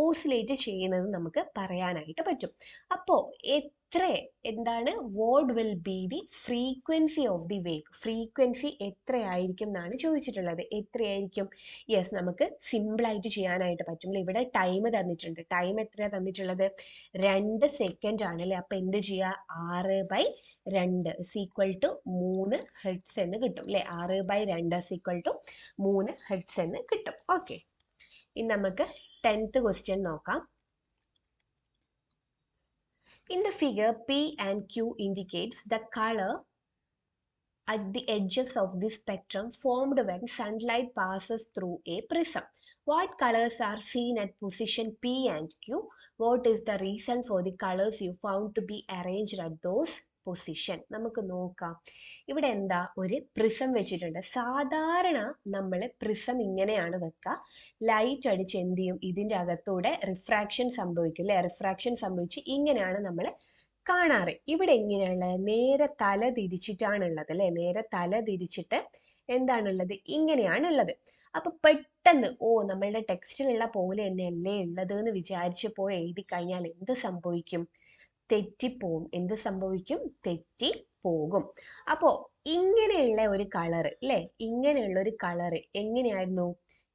ഓസിലേറ്റ് ചെയ്യുന്നത് നമുക്ക് പറയാനായിട്ട് പറ്റും. അപ്പോൾ എന്താണ് what will be the frequency of the wave? Frequency എത്രയായിരിക്കും എന്നാണ് ചോദിച്ചിട്ടുള്ളത്. എത്രയായിരിക്കും? യെസ്, നമുക്ക് സിമ്പിൾ ആയിട്ട് ചെയ്യാനായിട്ട് പറ്റും. ഇവിടെ ടൈം തന്നിട്ടുണ്ട്. ടൈം എത്രയാണ് തന്നിട്ടുള്ളത്? 2 സെക്കൻഡ് ആണ് അല്ലേ? അപ്പൊ എന്ത് ചെയ്യുക? 6/2 3 ഹെർട്സ് എന്ന് കിട്ടും അല്ലേ? 6/2 3 ഹെർട്സ് എന്ന് കിട്ടും. ഓക്കെ, ഇനി നമുക്ക് 10th ക്വസ്റ്റ്യൻ നോക്കാം. In the figure, P and Q indicates the color at the edges of the spectrum formed when sunlight passes through a prism. What colors are seen at position P and Q? What is the reason for the colors you found to be arranged at those position? നമുക്ക് നോക്കാം. ഇവിടെ എന്താ? ഒരു prism വെച്ചിട്ടുണ്ട്. സാധാരണ നമ്മൾ prism ഇങ്ങനെയാണ് വെക്കുക. ലൈറ്റ് അടിച്ച് എന്ത് ചെയ്യും? ഇതിൻ്റെ അകത്തൂടെ റിഫ്രാക്ഷൻ സംഭവിക്കും അല്ലേ? റിഫ്രാക്ഷൻ സംഭവിച്ച് ഇങ്ങനെയാണ് നമ്മൾ കാണാറ്. ഇവിടെ എങ്ങനെയുള്ളത്? നേരെ തല തിരിച്ചിട്ടാണുള്ളത് അല്ലേ? നേരെ തല തിരിച്ചിട്ട് എന്താണുള്ളത്? ഇങ്ങനെയാണുള്ളത്. അപ്പൊ പെട്ടെന്ന് നമ്മളുടെ ടെക്സ്റ്റിലുള്ള പോലെ തന്നെയല്ലേ ഉള്ളത് എന്ന് വിചാരിച്ച് പോയി എഴുതി കഴിഞ്ഞാൽ എന്ത് സംഭവിക്കും? തെറ്റിപ്പോവും. എന്ത് സംഭവിക്കും? തെറ്റിപ്പോകും. അപ്പോ ഇങ്ങനെയുള്ള ഒരു കളർ അല്ലേ? ഇങ്ങനെയുള്ള ഒരു കളർ എങ്ങനെയായിരുന്നു?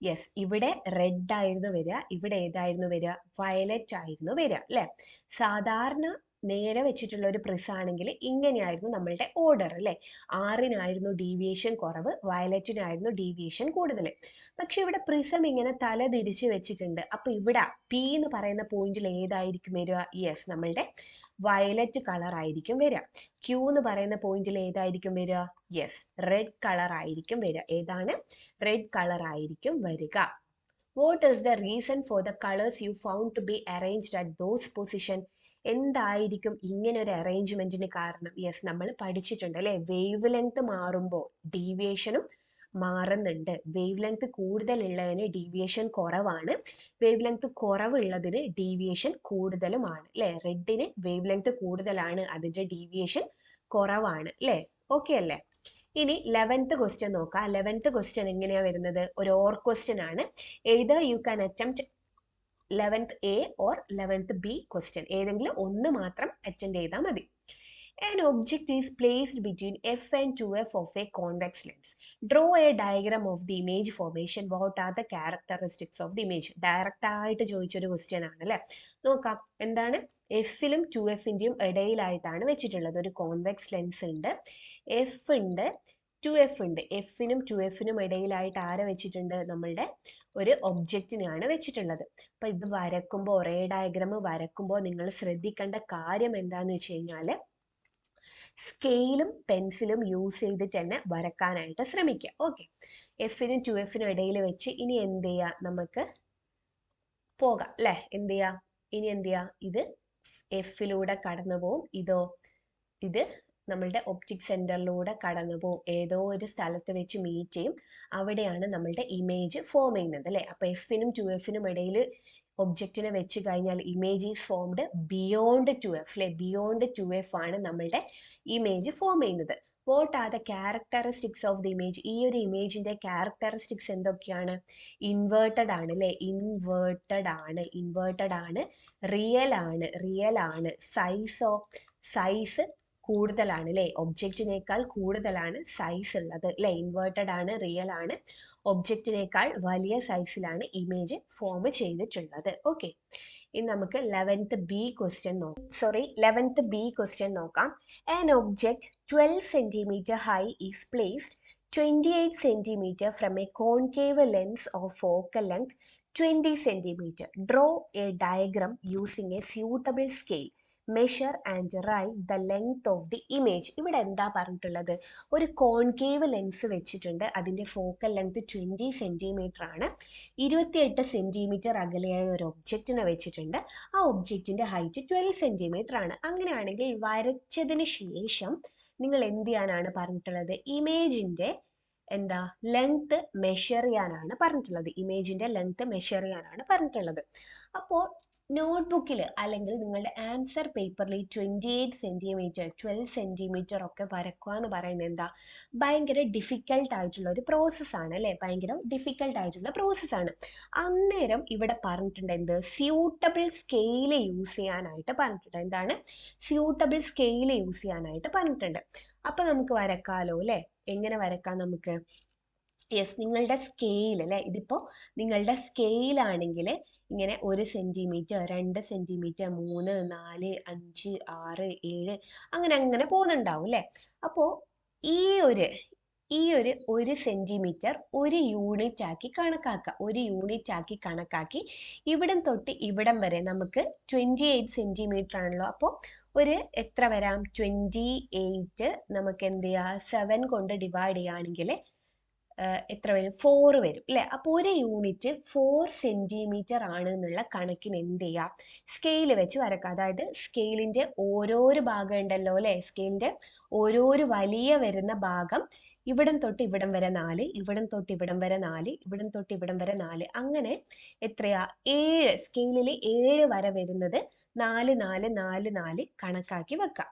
യെസ്, ഇവിടെ റെഡ് ആയിരുന്നു വരിക. ഇവിടെ ഏതായിരുന്നു വരിക? വയലറ്റ് ആയിരുന്നു വരിക അല്ലേ? സാധാരണ നേരെ വെച്ചിട്ടുള്ള ഒരു പ്രിസം ആണെങ്കിൽ ഇങ്ങനെയായിരുന്നു നമ്മളുടെ ഓർഡർ അല്ലേ? 6-നായിരുന്നു ഡീവിയേഷൻ കുറവ്, വയലറ്റിനായിരുന്നു ഡീവിയേഷൻ കൂടുതൽ. പക്ഷെ ഇവിടെ പ്രിസം ഇങ്ങനെ തല തിരിച്ച് വെച്ചിട്ടുണ്ട്. അപ്പൊ ഇവിടെ പി എന്ന് പറയുന്ന പോയിന്റിൽ ഏതായിരിക്കും വരിക? യെസ്, നമ്മളുടെ വയലറ്റ് കളർ ആയിരിക്കും വരിക. ക്യൂ എന്ന് പറയുന്ന പോയിന്റിൽ ഏതായിരിക്കും വരിക? യെസ്, റെഡ് കളർ ആയിരിക്കും വരിക. ഏതാണ്? റെഡ് കളർ ആയിരിക്കും വരിക. What is the reason for the colors you found to be arranged at those position? എന്തായിരിക്കും ഇങ്ങനെ ഒരു അറേഞ്ച്മെന്റിന് കാരണം? യെസ്, നമ്മൾ പഠിച്ചിട്ടുണ്ട് അല്ലേ? വേവ് ലെങ്ത് മാറുമ്പോൾ ഡീവിയേഷനും മാറുന്നുണ്ട്. വേവ് ലെങ്ത് കൂടുതലുള്ളതിന് ഡീവിയേഷൻ കുറവാണ്, വേവ് ലെങ്ത് കുറവുള്ളതിന് ഡീവിയേഷൻ കൂടുതലുമാണ് അല്ലേ? റെഡിന് വേവ് ലെങ്ത് കൂടുതലാണ്, അതിന്റെ ഡീവിയേഷൻ കുറവാണ് അല്ലേ? ഓക്കെ അല്ലേ? ഇനി 11th ക്വസ്റ്റ്യൻ നോക്കാം. 11th ക്വസ്റ്റ്യൻ എങ്ങനെയാ വരുന്നത്? ഒരു ഓർ ക്വസ്റ്റ്യൻ ആണ്. Either you can attempt 11th A or 11th B question. ഏതെങ്കിലും ഒന്ന് മാത്രം അറ്റൻഡ് ചെയ്താൽ മതി. An object is placed between f and 2f of a convex lens. Draw a diagram of the image formation. What are the characteristics of the image? Direct ആയിട്ട് ചോദിച്ചൊരു question ആണ് അല്ലേ? നോക്കാം. എന്താണ്? എഫിലും 2Fന്റെയും ഇടയിലായിട്ടാണ് വെച്ചിട്ടുള്ളത്. ഒരു കോൺവെക്സ് ലെൻസ് ഉണ്ട്, എഫ് ഉണ്ട്, 2F ഉണ്ട്. എഫിനും 2Fനും ഇടയിലായിട്ട് ആരെ വെച്ചിട്ടുണ്ട്? നമ്മളുടെ ഒരു ഒബ്ജക്റ്റിനെയാണ് വെച്ചിട്ടുള്ളത്. അപ്പൊ ഇത് വരക്കുമ്പോൾ, ഒരേ ഡയഗ്രാം വരക്കുമ്പോൾ നിങ്ങൾ ശ്രദ്ധിക്കേണ്ട കാര്യം എന്താന്ന് വെച്ച് കഴിഞ്ഞാൽ സ്കെയിലും പെൻസിലും യൂസ് ചെയ്തിട്ട് തന്നെ വരക്കാനായിട്ട് ശ്രമിക്കുക. ഓക്കെ, എഫിനും 2Fനും ഇടയിൽ വെച്ച് ഇനി എന്ത് ചെയ്യുക? നമുക്ക് പോകാം അല്ലെ? എന്ത് ചെയ്യാം? ഇനി എന്ത് ചെയ്യാം? ഇത് എഫിലൂടെ കടന്നു പോവും. ഇത് നമ്മളുടെ ഒപ്റ്റിക് സെന്ററിലൂടെ കടന്നു പോകും. ഏതോ ഒരു സ്ഥലത്ത് വെച്ച് മീറ്റ് ചെയ്യും. അവിടെയാണ് നമ്മളുടെ ഇമേജ് ഫോം ചെയ്യുന്നത് അല്ലേ? അപ്പൊ എഫിനും 2Fനും ഇടയിൽ ഒബ്ജക്റ്റിനെ വെച്ച് കഴിഞ്ഞാൽ image is formed beyond 2F അല്ലെ? ബിയോണ്ട് 2F ആണ് നമ്മളുടെ ഇമേജ് ഫോം ചെയ്യുന്നത്. What are the characteristics of the image? ഈ ഒരു ഇമേജിന്റെ ക്യാരക്ടറിസ്റ്റിക്സ് എന്തൊക്കെയാണ്? ഇൻവേർട്ടഡ് ആണ് അല്ലെ? ഇൻവേർട്ടഡ് ആണ്, റിയൽ ആണ്. സൈസ് കൂടുതലാണ് അല്ലേ? ഒബ്ജക്റ്റിനേക്കാൾ കൂടുതലാണ് സൈസ് ഉള്ളത് അല്ലേ? ഇൻവേർട്ടഡ് ആണ്, റിയൽ ആണ്, ഒബ്ജക്റ്റിനേക്കാൾ വലിയ സൈസിലാണ് ഇമേജ് ഫോം ചെയ്തിട്ടുള്ളത്. ഓക്കെ, ഇനി നമുക്ക് 11th B ക്വസ്റ്റ്യൻ നോക്കാം. An object 12 cm high is placed 28 cm from a concave lens of focal length 20 cm. Draw a diagram using a suitable scale. Measure and write the length of the image. ഇവിടെ എന്താ പറഞ്ഞിട്ടുള്ളത്? ഒരു concave lens വെച്ചിട്ടുണ്ട്. അതിൻ്റെ focal length 20 centimetre ആണ്. 28 centimetre അകലെയായ ഒരു ഒബ്ജക്റ്റിനെ വെച്ചിട്ടുണ്ട്. ആ ഒബ്ജക്റ്റിൻ്റെ ഹൈറ്റ് 12 സെൻറ്റിമീറ്റർ ആണ്. അങ്ങനെയാണെങ്കിൽ വരച്ചതിന് ശേഷം നിങ്ങൾ എന്ത് ചെയ്യാനാണ് പറഞ്ഞിട്ടുള്ളത്? ഇമേജിൻ്റെ എന്താ ലെങ്ത് മെഷർ ചെയ്യാനാണ് പറഞ്ഞിട്ടുള്ളത്. ഇമേജിൻ്റെ ലെങ്ത് മെഷർ ചെയ്യാനാണ് പറഞ്ഞിട്ടുള്ളത്. അപ്പോൾ നോട്ട്ബുക്കിൽ അല്ലെങ്കിൽ നിങ്ങളുടെ ആൻസർ പേപ്പറിൽ 28 സെൻറ്റിമീറ്റർ 12 സെൻറ്റിമീറ്റർ ഒക്കെ വരക്കുക എന്ന് പറയുന്നത് എന്താ? ഭയങ്കര ഡിഫിക്കൽട്ട് ആയിട്ടുള്ള ഒരു പ്രോസസ്സാണ് അല്ലേ? ഭയങ്കര ഡിഫിക്കൽട്ട് ആയിട്ടുള്ള പ്രോസസ്സാണ്. അന്നേരം ഇവിടെ പറഞ്ഞിട്ടുണ്ട് എന്ത്? സ്യൂട്ടബിൾ സ്കെയിൽ യൂസ് ചെയ്യാനായിട്ട് പറഞ്ഞിട്ടുണ്ട്. എന്താണ്? സ്യൂട്ടബിൾ സ്കെയിൽ യൂസ് ചെയ്യാനായിട്ട് പറഞ്ഞിട്ടുണ്ട്. അപ്പം നമുക്ക് വരക്കാലോ അല്ലേ? എങ്ങനെ വരക്കാം നമുക്ക്? യെസ്, നിങ്ങളുടെ സ്കെയിൽ അല്ലേ, ഇതിപ്പോൾ നിങ്ങളുടെ സ്കെയിലാണെങ്കിൽ ഇങ്ങനെ 1 സെൻറ്റിമീറ്റർ 2 സെൻറ്റിമീറ്റർ 3 4 5 6 7 അങ്ങനെ അങ്ങനെ പോകുന്നുണ്ടാവും അല്ലേ? അപ്പോൾ ഈ ഒരു 1 സെൻറ്റിമീറ്റർ ഒരു യൂണിറ്റ് ആക്കി കണക്കാക്കുക. ഒരു യൂണിറ്റ് ആക്കി കണക്കാക്കി ഇവിടം തൊട്ട് ഇവിടം വരെ നമുക്ക് 28 സെൻറ്റിമീറ്റർ ആണല്ലോ. അപ്പോൾ ഒരു എത്ര വരാം? 28 നമുക്ക് എന്ത് ചെയ്യുക? 7 കൊണ്ട് ഡിവൈഡ് ചെയ്യുകയാണെങ്കിൽ എത്ര വരും? 4 വരും അല്ലേ? അപ്പോൾ ഒരു യൂണിറ്റ് 4 സെൻറ്റിമീറ്റർ ആണ് എന്നുള്ള കണക്കിന് എന്ത് ചെയ്യുക? സ്കെയിൽ വെച്ച് വരക്കുക. അതായത് സ്കെയിലിൻ്റെ ഓരോരോ ഭാഗം ഉണ്ടല്ലോ അല്ലേ? സ്കെയിലിൻ്റെ ഓരോരോ വലിയ വരുന്ന ഭാഗം ഇവിടം തൊട്ട് ഇവിടം വരെ 4, ഇവിടം തൊട്ട് ഇവിടം വരെ 4, ഇവിടം തൊട്ട് ഇവിടം വരെ 4, അങ്ങനെ എത്രയാ? 7. സ്കെയിലിൽ 7 വര വരുന്നത് 4 4 4 4 കണക്കാക്കി വെക്കാം.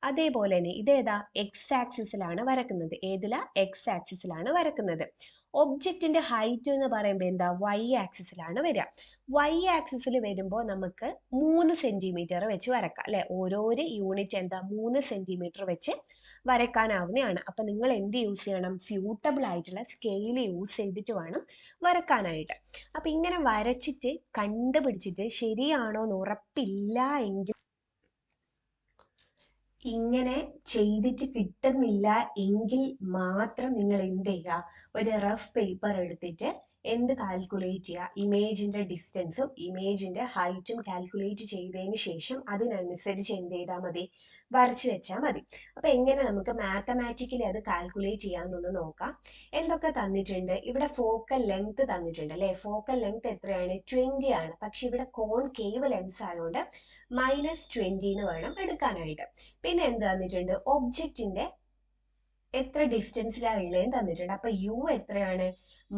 അതേപോലെ തന്നെ ഇതേതാ? എക്സ് ആക്സിസിലാണ് വരക്കുന്നത്. ഏതിലാ? എക്സ് ആക്സിസിലാണ് വരക്കുന്നത്. ഒബ്ജക്റ്റിന്റെ ഹൈറ്റ് എന്ന് പറയുമ്പോൾ എന്താ? വൈ ആക്സിസിലാണ് വരിക. വൈ ആക്സിസിൽ വരുമ്പോൾ നമുക്ക് 3 സെൻറ്റിമീറ്റർ വെച്ച് വരക്കാം അല്ലെ? ഓരോരോ യൂണിറ്റ് എന്താ? 3 സെൻറ്റിമീറ്റർ വെച്ച് വരക്കാനാവുന്നതാണ്. അപ്പം നിങ്ങൾ എന്ത് യൂസ് ചെയ്യണം? സ്യൂട്ടബിൾ ആയിട്ടുള്ള സ്കെയിൽ യൂസ് ചെയ്തിട്ട് വേണം വരക്കാനായിട്ട്. അപ്പം ഇങ്ങനെ വരച്ചിട്ട് കണ്ടുപിടിച്ചിട്ട് ശരിയാണോ എന്ന് ഉറപ്പില്ല എങ്കിൽ, ഇങ്ങനെ ചെയ്തിട്ട് കിട്ടുന്നില്ല എങ്കിൽ മാത്രം നിങ്ങൾ എന്ത് ചെയ്യുക? ഒരു റഫ് പേപ്പർ എടുത്തിട്ട് എന്ത് കാൽക്കുലേറ്റ് ചെയ്യുക? ഇമേജിൻ്റെ ഡിസ്റ്റൻസും ഇമേജിൻ്റെ ഹൈറ്റും കാൽക്കുലേറ്റ് ചെയ്തതിന് ശേഷം അതിനനുസരിച്ച് എന്ത് ചെയ്താൽ മതി? വരച്ചു വെച്ചാൽ മതി. അപ്പം എങ്ങനെ നമുക്ക് മാത്തമാറ്റിക്കലി അത് കാൽക്കുലേറ്റ് ചെയ്യാമെന്നൊന്ന് നോക്കാം. എന്തൊക്കെ തന്നിട്ടുണ്ട്? ഇവിടെ ഫോക്കൽ ലെങ്ത് തന്നിട്ടുണ്ട് അല്ലേ? ഫോക്കൽ ലെങ്ത് എത്രയാണ്? 20 ആണ്. പക്ഷെ ഇവിടെ കോൺകേവ് ലെൻസ് ആയതുകൊണ്ട് -20 എന്ന് വേണം എടുക്കാനായിട്ട്. പിന്നെ എന്ത് തന്നിട്ടുണ്ട്? ഒബ്ജക്റ്റിന്റെ എത്ര ഡിസ്റ്റൻസിലാണ് ഉള്ളതെന്ന് തന്നിട്ടുണ്ട്. അപ്പൊ യു എത്രയാണ്?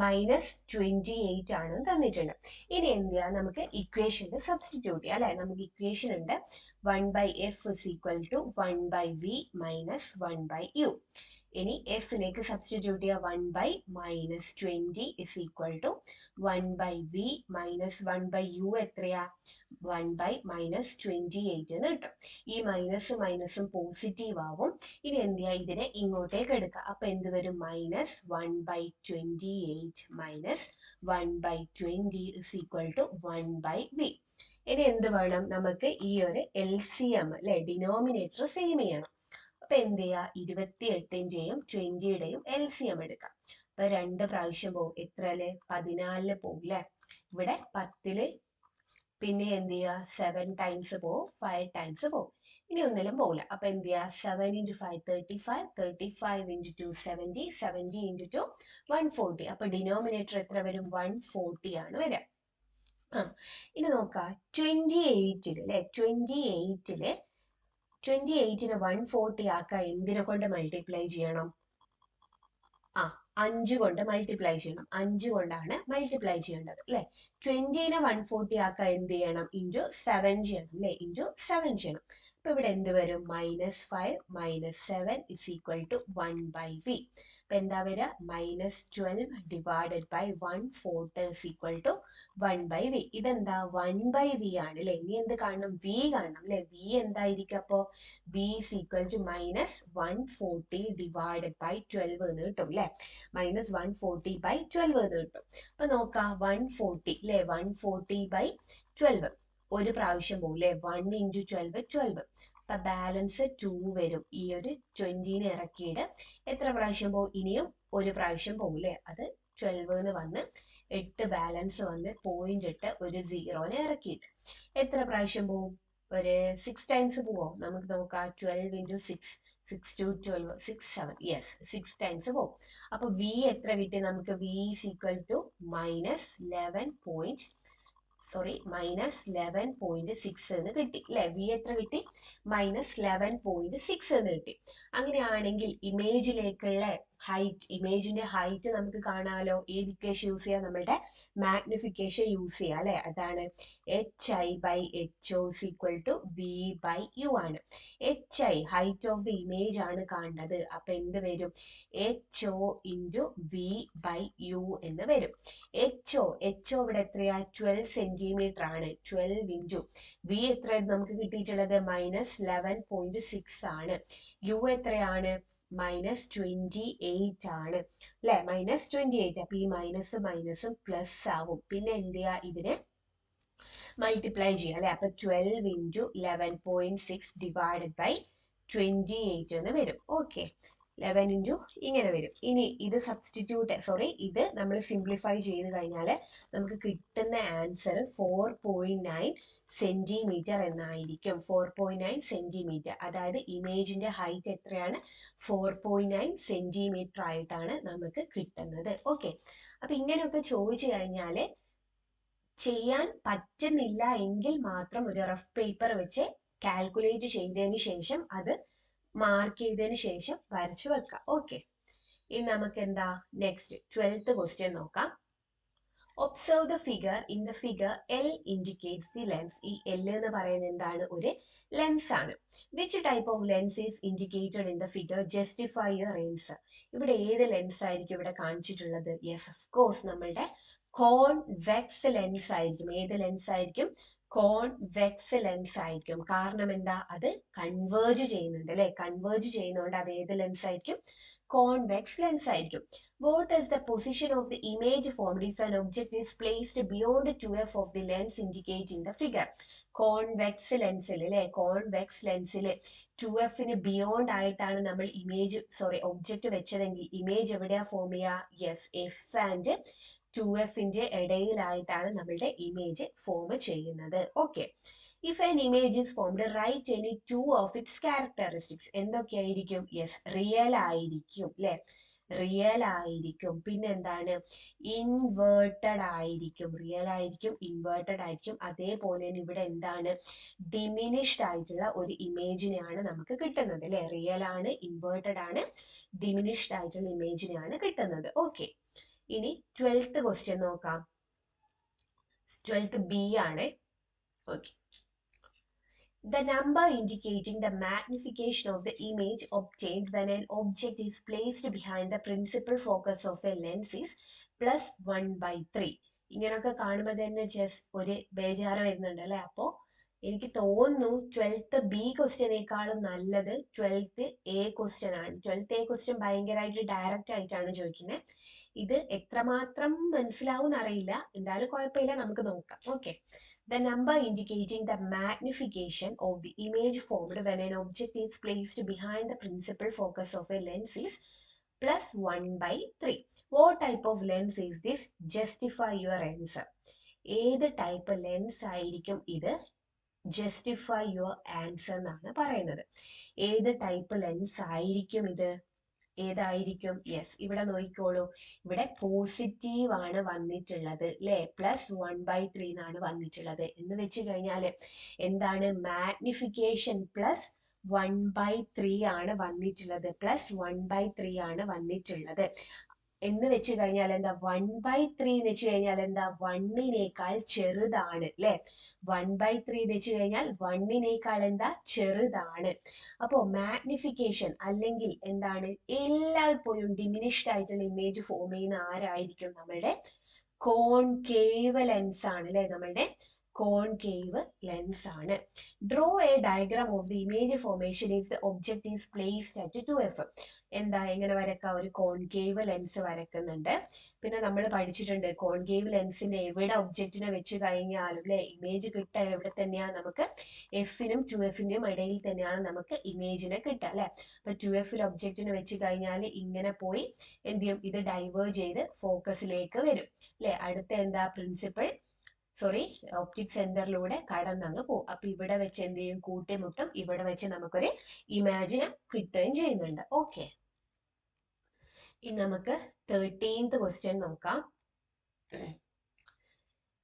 -28 ആണ് തന്നിട്ടുണ്ട്. ഇനി എന്ത് ചെയ്യാം? നമുക്ക് ഇക്വേഷനിൽ സബ്സ്റ്റിറ്റ്യൂട്ട് ചെയ്യാം അല്ലെ? നമുക്ക് ഇക്വേഷൻ ഉണ്ട് 1/f = 1/v - 1/u. ഇനി എഫിലേക്ക് സബ്സ്റ്റിറ്റ്യൂട്ട് ചെയ്യുക. 1/-20 = 1/v - 1/u എത്രയാ? 1/-28 എന്ന് കിട്ടും. ഈ മൈനസും മൈനസും പോസിറ്റീവ് ആവും. ഇനി എന്ത് ചെയ്യുക? ഇതിനെ ഇങ്ങോട്ടേക്ക് എടുക്കുക. അപ്പൊ എന്ത് വരും? -1/28 - 1/20 = 1/v. ഇനി എന്ത് വേണം? നമുക്ക് ഈ ഒരു LCM അല്ലെ, ഡിനോമിനേറ്റർ സെയിം ചെയ്യണം. അപ്പൊ എന്ത് ചെയ്യുക? 28ന്റെയും 20യുടെയും LCM എടുക്കാം. അപ്പൊ 2 പ്രാവശ്യം പോകും. എത്രല്ലേ? 14 പോകും അല്ലെ? ഇവിടെ 10 പിന്നെ എന്ത് ചെയ്യുക? 7 ടൈംസ് പോവും, 5 ടൈംസ് പോവും. ഇനി ഒന്നിലും പോകില്ല. അപ്പൊ എന്ത് ചെയ്യുക? 7 × 5 35, 35 × 2 70, 70 × 2 140. അപ്പൊ ഡിനോമിനേറ്റർ എത്ര വരും? 140 ആണ് വരിക. ഇനി നോക്കാം 28 അല്ലെ? 28നെ 140 ആക്കാൻ എന്തിനെ കൊണ്ട് മൾട്ടിപ്ലൈ ചെയ്യണം? 5 കൊണ്ട് മൾട്ടിപ്ലൈ ചെയ്യണം. 5 കൊണ്ടാണ് മൾട്ടിപ്ലൈ ചെയ്യേണ്ടത് അല്ലെ? 20നെ 140 ആക്കാൻ എന്ത് ചെയ്യണം? ×7 ചെയ്യണം അല്ലെ? ×7 ചെയ്യണം. അപ്പൊ ഇവിടെ എന്ത് വരും? -5 - 7 = 1/v. അപ്പൊ എന്താ വരിക? -12 / 140 = 1/v. ഇതെന്താ? 1/v ആണ് അല്ലെ? ഇനി എന്ത് കാണണം? v കാണണം അല്ലെ? v എന്തായിരിക്കും? അപ്പോ v = -140 / 12 എന്ന് കിട്ടും അല്ലെ? -140/12 എന്ന് കിട്ടും. അപ്പൊ നോക്കാം 140 അല്ലെ? 140/12 ഒരു പ്രാവശ്യം പോകും അല്ലെ? 1 × 12 12. അപ്പൊ ബാലൻസ് 2 വരും. ഈ ഒരു 20നെ ഇറക്കിയിട്ട് എത്ര പ്രാവശ്യം പോകും? ഇനിയും ഒരു പ്രാവശ്യം പോകും അല്ലെ? അത് 12 എന്ന് വന്ന് 8 ബാലൻസ് വന്ന് 0.8 ഒരു 0നെ ഇറക്കിയിട്ട് എത്ര പ്രാവശ്യം പോകും? ഒരു 6 ടൈംസ് പോവോ? നമുക്ക് നോക്കാം. 12 into 6, 6 to 12, 6, 7, യെസ് 6 ടൈംസ് പോവും. അപ്പൊ വി എത്ര കിട്ടി നമുക്ക്? വി ഈസ് ഈക്വൽ ടു -11.6 എന്ന് കിട്ടി അല്ലെ? വി എത്ര കിട്ടി? -11.6 എന്ന് കിട്ടി. അങ്ങനെയാണെങ്കിൽ ഇമേജിലേക്കുള്ള ഇമേജിന്റെ ഹൈറ്റ് നമുക്ക് കാണാലോ. ഏത് ഇക്വേഷൻ യൂസ് ചെയ്യാം? നമ്മളുടെ മാഗ്നിഫിക്കേഷൻ യൂസ് ചെയ്യാം അല്ലെ? അതാണ് HI/HO is equal to V/U ആണ്. HI height of the image ആണ് കാണുന്നത്. അപ്പൊ എന്ത് വരും? HO into V/U എന്ന് വരും. HO ഇവിടെ എത്രയാ? 12 സെന്റിമീറ്റർ ആണ്. 12 into V എത്രയായിരുന്നു നമുക്ക് കിട്ടിയിട്ടുള്ളത്? -11.6 ആണ്. U എത്രയാണ്? -28 ആണ് അല്ലെ? -28. അപ്പൊ ഈ മൈനസും പ്ലസ് ആവും. പിന്നെ എന്ത് ചെയ്യാ? ഇതിനെ മൾട്ടിപ്ലൈ ചെയ്യുക അല്ലെ? അപ്പൊ 12 into 11.6 divided by 28 എന്ന് വരും. ഓക്കെ, 11 into ഇങ്ങനെ വരും. ഇനി ഇത് ഇത് നമ്മൾ സിംപ്ലിഫൈ ചെയ്ത് കഴിഞ്ഞാൽ നമുക്ക് കിട്ടുന്ന ആൻസർ 4.9 സെന്റിമീറ്റർ എന്നായിരിക്കും. 4.9 സെന്റിമീറ്റർ, അതായത് ഇമേജിന്റെ ഹൈറ്റ് എത്രയാണ്? 4.9 സെന്റിമീറ്റർ ആയിട്ടാണ് നമുക്ക് കിട്ടുന്നത്. ഓക്കെ, അപ്പൊ ഇങ്ങനെയൊക്കെ ചോദിച്ചു കഴിഞ്ഞാൽ ചെയ്യാൻ പറ്റുന്നില്ല എങ്കിൽ മാത്രം ഒരു റഫ് പേപ്പർ വെച്ച് കാൽക്കുലേറ്റ് ചെയ്തതിന് ശേഷം അത് മാർക്ക് ചെയ്തതിന് ശേഷം വരച്ചു വെക്കാം. ഓക്കെ, ഇനി നമുക്ക് എന്താ നെക്സ്റ്റ് 12th ക്വസ്റ്റ്യൻ നോക്കാം. Observe the figure. In the figure L indicates the lens. ഈ L എന്ന് പറയുന്നത് എന്താണ്? ഒരു ലെൻസ് ആണ്. Which type of lens is indicated in the figure? Justify your answer. ഇവിടെ ഏത് ലെൻസ് ആയിരിക്കും ഇവിടെ കാണിച്ചിട്ടുള്ളത്? യെസ്, ഓഫ് കോഴ്സ് നമ്മളുടെ കോൺവെക്സ് ലെൻസ് ആയിരിക്കും. ഏത് ലെൻസ് ആയിരിക്കും? കോൺവെക്സ് ലെൻസ് ആയിരിക്കും. കാരണം എന്താ? അത് കൺവേർജ് ചെയ്യുന്നുണ്ട് അല്ലെ? കൺവേർജ് ചെയ്യുന്നതുകൊണ്ട് അത് ഏത് ലെൻസ് ആയിരിക്കും? കോൺവെക്സ് ലെൻസ് ആയിരിക്കും. What is the position of the image formed if an object is placed beyond 2f of the lens indicating the figure? Convex ലെൻസിൽ അല്ലെ? കോൺവെക്സ് ലെൻസിൽ 2f ബിയോണ്ട് ആയിട്ടാണ് നമ്മൾ ഒബ്ജക്റ്റ് വെച്ചതെങ്കിൽ ഇമേജ് എവിടെയാ ഫോം ചെയ്യുക? യെസ്, എഫ് ആൻഡ് 2f ഇടയിലായിട്ടാണ് നമ്മളുടെ ഇമേജ് ഫോം ചെയ്യുന്നത്. Okay, if an image is formed, write any two of its characteristics. എന്തൊക്കെയായിരിക്കും? യെസ്, റിയൽ ആയിരിക്കും അല്ലെ? റിയൽ ആയിരിക്കും. പിന്നെ എന്താണ്? ഇൻവേർട്ടഡ് ആയിരിക്കും. റിയൽ ആയിരിക്കും, ഇൻവേർട്ടഡ് ആയിരിക്കും. അതേപോലെ തന്നെ ഇവിടെ എന്താണ്? ഡിമിനിഷ്ഡ് ആയിട്ടുള്ള ഒരു ഇമേജിനെയാണ് നമുക്ക് കിട്ടുന്നത് അല്ലെ? റിയൽ ആണ്, ഇൻവേർട്ടഡ് ആണ്, ഡിമിനിഷ്ഡ് ആയിട്ടുള്ള ഇമേജിനെയാണ് കിട്ടുന്നത്. ഓക്കെ, ഇനി 12th ക്വസ്റ്റ്യൻ നോക്കാം. 12th B ആണ്. Okay, the number indicating the magnification of the image obtained when an object is placed behind the principal focus of a lens is +1/3. ഇങ്ങനെയൊക്കെ കാണുമ്പോൾ തന്നെ ജസ്റ്റ് ഒരു ബേജാറ് വരുന്നുണ്ട് അല്ലെ? അപ്പോ എനിക്ക് തോന്നുന്നു 12th B ക്വസ്റ്റ്യനേക്കാളും നല്ലത് 12th A ക്വസ്റ്റ്യൻ ആണ്. 12th A ക്വസ്റ്റ്യൻ ഭയങ്കരമായിട്ട് ഡയറക്റ്റ് ആയിട്ടാണ് ചോദിക്കുന്നത്. ഇത് എത്രമാത്രം മനസ്സിലാവും എന്നറിയില്ല, എന്തായാലും കുഴപ്പമില്ല, നമുക്ക് നോക്കാം. Okay, the number indicating the magnification of the image formed when an object is placed behind the principal focus of a lens is +1/3. What type of lens is this? Justify your answer. ഏത് type lens ആയിരിക്കും ഇത്? Justify your answer എന്നാണ് പറയുന്നത്. ഏത് type lens ആയിരിക്കും ഇത്? ഏതായിരിക്കും? Yes, ഇവിടെ നോക്കിക്കോളൂ. ഇവിടെ പോസിറ്റീവ് ആണ് വന്നിട്ടുള്ളത് അല്ലെ? +1/3 എന്നാണ് വന്നിട്ടുള്ളത്. എന്ന് വെച്ച് കഴിഞ്ഞാൽ എന്താണ്? മാഗ്നിഫിക്കേഷൻ +1/3 ആണ് വന്നിട്ടുള്ളത്. +1/3 ആണ് വന്നിട്ടുള്ളത്. എന്ന് വെച്ച് കഴിഞ്ഞാൽ എന്താ? 1/3 എന്ന് വെച്ച് കഴിഞ്ഞാൽ എന്താ? 1നേക്കാൾ ചെറുതാണ് അല്ലെ? 1/3 എന്ന് വെച്ച് കഴിഞ്ഞാൽ 1നേക്കാൾ എന്താ? ചെറുതാണ്. അപ്പോ മാഗ്നിഫിക്കേഷൻ അല്ലെങ്കിൽ എന്താണ്? എല്ലായ്പ്പോഴും ഡിമിനിഷ്ഡ് ആയിട്ടുള്ള ഇമേജ് ഫോം ചെയ്യുന്ന ആരായിരിക്കും? നമ്മളുടെ കോൺകേവ് ലെൻസ് ആണ് അല്ലെ? നമ്മളുടെ കോൺകേവ് ലെൻസ് ആണ്. Draw A diagram of the image formation if the object is placed at 2f. എന്താ, എങ്ങനെ വരക്കാം? ഒരു കോൺകേവ് ലെൻസ് വരക്കുന്നുണ്ട്. പിന്നെ നമ്മൾ പഠിച്ചിട്ടുണ്ട് കോൺകേവ് ലെൻസിന്റെ എവിടെ ഒബ്ജക്റ്റിനെ വെച്ച് കഴിഞ്ഞാലും അല്ലെ ഇമേജ് കിട്ടുക എവിടെ തന്നെയാണ്? നമുക്ക് എഫിനും 2fന്റെയും ഇടയിൽ തന്നെയാണ് നമുക്ക് ഇമേജിനെ കിട്ടുക അല്ലെ? അപ്പൊ 2fൽ ഒബ്ജക്റ്റിനെ വെച്ച് കഴിഞ്ഞാൽ ഇങ്ങനെ പോയി എന്ത് ചെയ്യും? ഇത് ഡൈവേർജ് ചെയ്ത് ഫോക്കസിലേക്ക് വരും അല്ലെ? അടുത്ത എന്താ? പ്രിൻസിപ്പൽ സോറി ഒപ്റ്റിക് സെന്ററിലൂടെ കടന്നങ്ങ് പോകും. അപ്പൊ ഇവിടെ വെച്ച് എന്ത് ചെയ്യും, കൂട്ടിമുട്ടും. ഇവിടെ വെച്ച് നമുക്കൊരു ഇമാജിന് കിട്ടുകയും ചെയ്യുന്നുണ്ട്. ഓക്കെ, ഇനി നമുക്ക് 13th ക്വസ്റ്റ്യൻ നോക്കാം.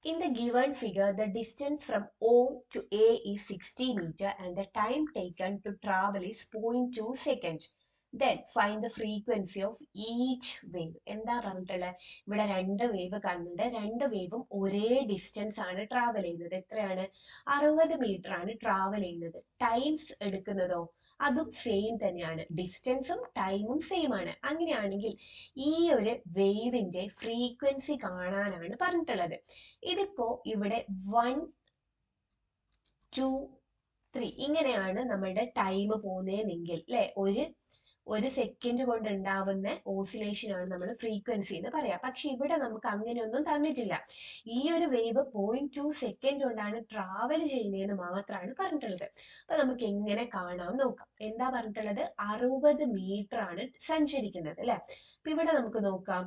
In the given figure, the distance from O to A is 60 meter and the time taken to travel is 0.2 seconds. Then find the frequency of each wave. എന്താ പറഞ്ഞിട്ടുള്ളത്? ഇവിടെ രണ്ട് വേവ് കാണുന്നുണ്ട്. രണ്ട് വേവും ഒരേ ഡിസ്റ്റൻസ് ആണ് ട്രാവൽ ചെയ്യുന്നത്. എത്രയാണ്? 60 മീറ്റർ ആണ് ട്രാവൽ ചെയ്യുന്നത്. ടൈംസ് എടുക്കുന്നതോ അതും സെയിം തന്നെയാണ്. ഡിസ്റ്റൻസും ടൈമും സെയിം ആണ്. അങ്ങനെയാണെങ്കിൽ ഈ ഒരു വേവിന്റെ ഫ്രീക്വൻസി കാണാനാണ് പറഞ്ഞിട്ടുള്ളത്. ഇതിപ്പോ ഇവിടെ 1, 2, 3 ഇങ്ങനെയാണ് നമ്മളുടെ ടൈം പോകുന്നതെങ്കിൽ അല്ലെ, ഒരു സെക്കൻഡ് കൊണ്ട് ഉണ്ടാവുന്ന ഓസിലേഷൻ ആണ് നമ്മൾ ഫ്രീക്വൻസി എന്ന് പറയാം. പക്ഷെ ഇവിടെ നമുക്ക് അങ്ങനെയൊന്നും തന്നിട്ടില്ല. ഈ ഒരു വേവ് 0.2 സെക്കൻഡ് കൊണ്ടാണ് ട്രാവൽ ചെയ്യുന്നതെന്ന് മാത്രമാണ് പറഞ്ഞിട്ടുള്ളത്. അപ്പൊ നമുക്ക് എങ്ങനെ കാണാം നോക്കാം. എന്താ പറഞ്ഞിട്ടുള്ളത്? 60 മീറ്റർ ആണ് സഞ്ചരിക്കുന്നത് അല്ലെ. അപ്പൊ ഇവിടെ നമുക്ക് നോക്കാം,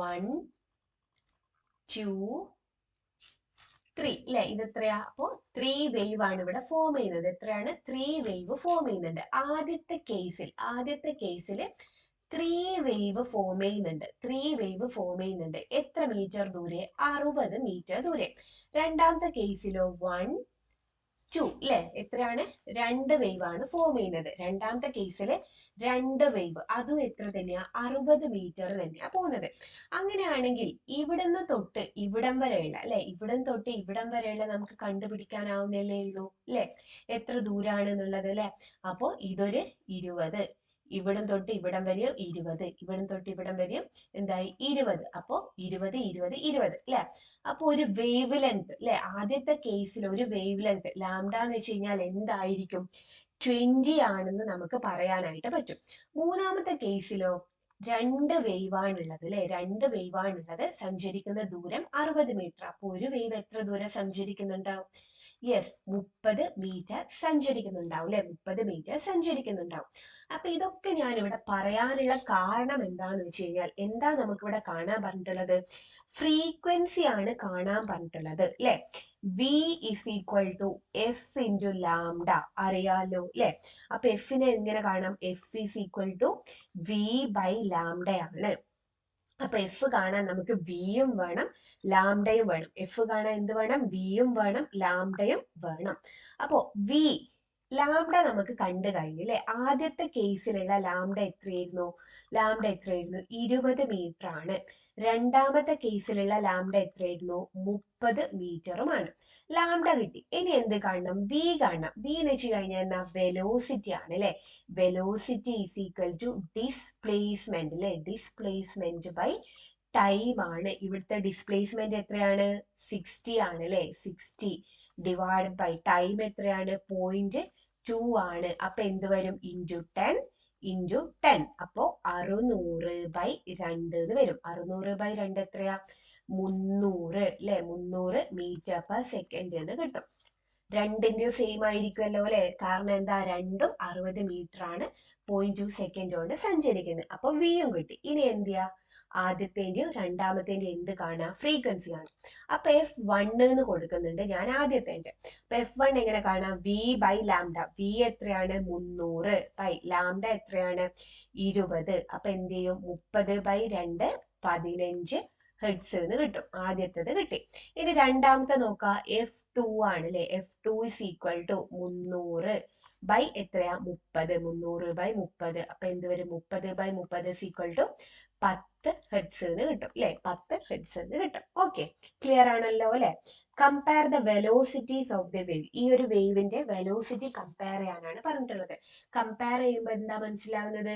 1, 2, 3 അല്ലെ. ഇത് എത്രയാ? അപ്പോ 3 വേവ് ആണ് ഇവിടെ ഫോം ചെയ്യുന്നത്. എത്രയാണ്? 3 വേവ് ഫോം ചെയ്യുന്നുണ്ട്. ആദ്യത്തെ കേസിൽ 3 വേവ് ഫോം ചെയ്യുന്നുണ്ട്. 3 വേവ് ഫോം ചെയ്യുന്നുണ്ട്. എത്ര മീറ്റർ ദൂരെ? 60 മീറ്റർ ദൂരെ. രണ്ടാമത്തെ കേസിലോ 1, 2 അല്ലെ. എത്രയാണ്? 2 വേവ് ആണ് ഫോം ചെയ്യുന്നത്. രണ്ടാമത്തെ കേസില് 2 വേവ്, അതും എത്ര തന്നെയാ? 60 മീറ്റർ തന്നെയാ പോകുന്നത്. അങ്ങനെയാണെങ്കിൽ ഇവിടുന്ന് തൊട്ട് ഇവിടം വരെയുള്ള അല്ലെ, ഇവിടം തൊട്ട് ഇവിടം വരെയുള്ള നമുക്ക് കണ്ടുപിടിക്കാനാവുന്നല്ലേ ഉള്ളൂ അല്ലെ, എത്ര ദൂരാണെന്നുള്ളത് അല്ലെ. അപ്പോ ഇതൊരു 20, ഇവിടം തൊട്ട് ഇവിടം വരെയും 20, ഇവിടം തൊട്ട് ഇവിടം വരെയും എന്തായി? 20. അപ്പോ 20, 20, 20 അല്ലെ. അപ്പൊ ഒരു വേവ് ലെങ്ത് അല്ലെ, ആദ്യത്തെ കേസിൽ ഒരു വേവ് ലെങ്ത് ലാംഡ എന്ന് വെച്ച് കഴിഞ്ഞാൽ എന്തായിരിക്കും? 20 ആണെന്ന് നമുക്ക് പറയാനായിട്ട് പറ്റും. മൂന്നാമത്തെ കേസിലോ 2 വേവ് ആണുള്ളത് അല്ലെ, 2 വേവ് ആണുള്ളത്. സഞ്ചരിക്കുന്ന ദൂരം 60 മീറ്റർ. അപ്പൊ ഒരു വേവ് എത്ര ദൂരം സഞ്ചരിക്കുന്നുണ്ടാവും? യെസ്, 30 മീറ്റർ സഞ്ചരിക്കുന്നുണ്ടാവും അല്ലെ, 30 മീറ്റർ സഞ്ചരിക്കുന്നുണ്ടാവും. അപ്പൊ ഇതൊക്കെ ഞാൻ ഇവിടെ പറയാനുള്ള കാരണം എന്താന്ന് വെച്ച് കഴിഞ്ഞാൽ, എന്താ നമുക്കിവിടെ കാണാൻ പറഞ്ഞിട്ടുള്ളത്? ഫ്രീക്വൻസി ആണ് കാണാൻ പറഞ്ഞിട്ടുള്ളത് അല്ലെ. V is equal to F into lambda അറിയാലോ അല്ലെ. അപ്പൊ എഫിനെ എങ്ങനെ കാണാം? F is equal to V by lambda ആണ്. അപ്പൊ എഫ് കാണാൻ നമുക്ക് വിയും വേണം ലാംഡയും വേണം. എഫ് കാണാൻ എന്ത് വേണം? വിയും വേണം ലാംഡയും വേണം. അപ്പോ വി ലാംഡ നമുക്ക് കണ്ടു കഴിഞ്ഞു അല്ലെ. ആദ്യത്തെ കേസിലുള്ള ലാംഡ എത്രയായിരുന്നു? 20 മീറ്റർ ആണ്. രണ്ടാമത്തെ കേസിലുള്ള ലാംഡ എത്രയായിരുന്നു? 30 മീറ്ററുമാണ്. ലാംഡ കിട്ടി. ഇനി എന്ത് കാണണം? വി കാണണം. വി എന്ന് വെച്ച് കഴിഞ്ഞാൽ എന്നാ? വെലോസിറ്റി ആണ് അല്ലെ. Velocity is equal to displacement അല്ലെ. ഡിസ്പ്ലേസ്മെന്റ് ബൈ ടൈം ആണ്. ഇവിടുത്തെ ഡിസ്പ്ലേസ്മെന്റ് എത്രയാണ്? 60 ആണ് അല്ലെ. 60 ഡിവൈഡ് ബൈ ടൈം എത്രയാണ്? 0.2 ആണ്. അപ്പൊ എന്ത് വരും? ഇൻറ്റു 10. അപ്പോ 600 ബൈ 2 എന്ന് വരും. 600 ബൈ 2 എത്രയാ? 300 അല്ലെ. 300 മീറ്റർ പെർ സെക്കൻഡ് എന്ന് കിട്ടും. രണ്ടിന്റെയും സെയിം ആയിരിക്കുമല്ലോ അല്ലെ. കാരണം എന്താ? രണ്ടും 60 മീറ്റർ ആണ്. 0.2 സെക്കൻഡ് കൊണ്ട് സഞ്ചരിക്കുന്നത്. അപ്പൊ വിയും കിട്ടി. ഇനി എന്ത് ചെയ്യാ? ആദ്യത്തേന്റെയും രണ്ടാമത്തേന്റെയും എന്ത് കാണാം? ഫ്രീക്വൻസി കാണാം. അപ്പൊ F1 എന്ന് കൊടുക്കുന്നുണ്ട് ഞാൻ ആദ്യത്തേന്റെ. അപ്പൊ F1 എങ്ങനെ കാണാം? V by lambda. വി എത്രയാണ്? 300 ബൈ ലാംഡ എത്രയാണ്? 20. അപ്പൊ എന്ത് ചെയ്യും? 30 ബൈ 2 15 ഹെർട്സ് എന്ന് കിട്ടും. ആദ്യത്തേത് കിട്ടി. ഇനി രണ്ടാമത്തെ നോക്കാം. F2 ആണ് അല്ലെ. F2 is equal to 300 by എത്രയാ? 30. 300 ബൈ 30. അപ്പൊ എന്ത് വരും? 30 by 30 is equal to 10 hertz എന്ന് കിട്ടും അല്ലെ. 10 ഹെർട്സ് എന്ന് കിട്ടും. ഓക്കെ, ക്ലിയർ ആണല്ലോ അല്ലെ. Compare the velocities of the wave. ഈ ഒരു വേവിന്റെ വെലോസിറ്റി കമ്പയർ ചെയ്യാനാണ് പറഞ്ഞിട്ടുള്ളത്. കമ്പയർ ചെയ്യുമ്പോൾ എന്താ മനസ്സിലാവുന്നത്?